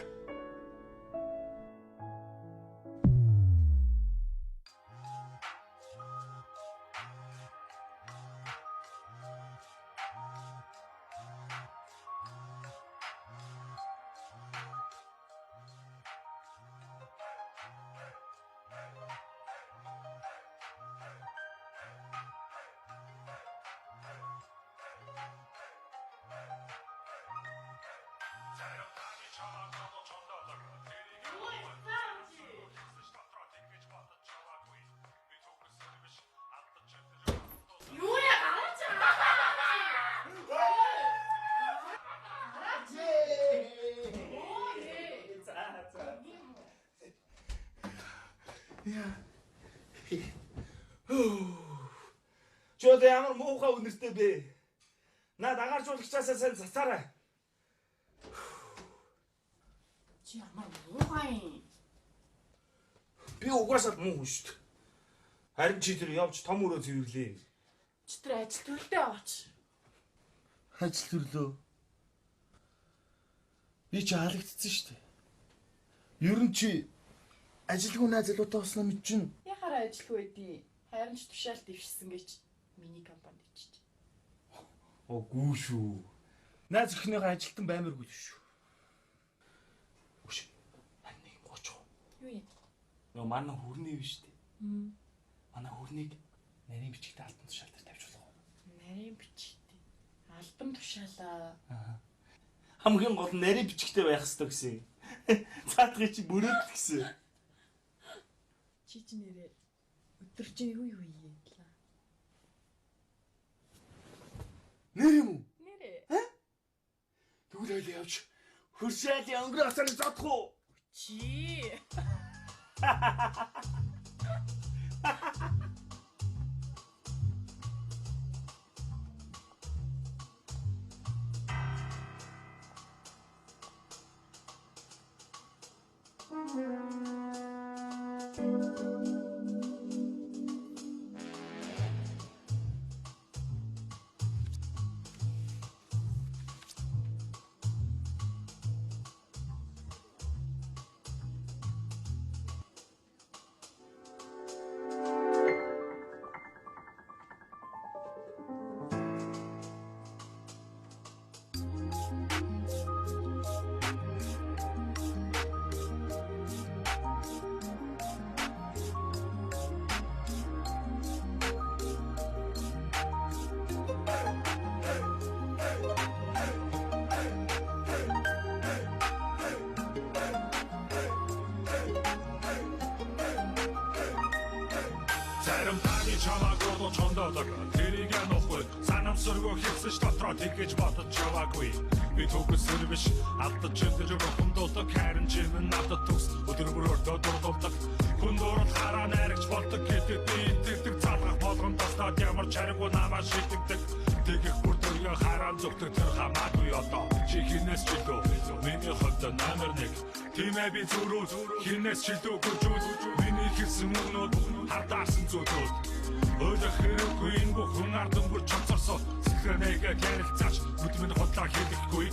Чод ямар муухай үнэртэй бэ? Наад агааржуулагчаасаа сайн засаарай. Чи ямар муухай. Би угаасаа муу хүн шүү дээ. Харин чи тэр явж том өрөө цэвэрлээ. Чи тэр ажил төрөлтэй аваач. Ажил төрлөө. Би ч хаалгдсан шүү дээ. Ер нь чи ажилгүй найз залуутай болсноо мэдчихнэ. Яхаар ажилгүй байдий. Харин ч тушаал дэвшсэн гэж миний компанид ч. Үгүй шүү. Найз өхнийхөө ажилтан баймиргүй шүү. Үгүй. Харин нэг гоочоо. Юу юм? Нөө манай хүрнээ биш үү? Манай хүрнийг нарийн бичигтэй алтан тушаал дээр тавьчихлаа. Нарийн бичигтэй. Альбан тушаалаа. Хамгийн гол нь нарийн бичигтэй байх хэрэгтэй гэсэн. Цаатгыг чи мөрөөд гэсэн. Чи нэрээ өдөржин юу хийлээ? Нэр юм уу? Нэрээ. Тэгвэл ойл явж хөршөөлийн өнгөрөөсөө зодох уу? Чи. Харин таны чамааг урдууч хондоолог тэрийг нуухгүй санамсаргүй хэлсэж дотроо тэгэж бодож яваагүй би төгсөр биш алдаж чөлдөж бохомдуулдаг харин чи надад төгс өдөр бүрөөр додуулдаг хүн дурал хараа найрагч болдог гэдэг би тэгдэг залгах болгон тастаад ямар чаргуу намаа шигддэг тэгэх бүр төргөө харaan зүгтэр тэр хамаагүй одоо чи хинээс ч илүү миний хувьд номер 1 тимээ би зүрүүл хинээс ч илүү гүжүүл миний хэлсэн үнүүд хардаарсан зүйлүүд Ойлох хэрэггүй энэ бүхэн ардам бүр чамцарсоо Сэтгэрнэгээ гэрэлцаач Нүд минь хотлоо хийхгүй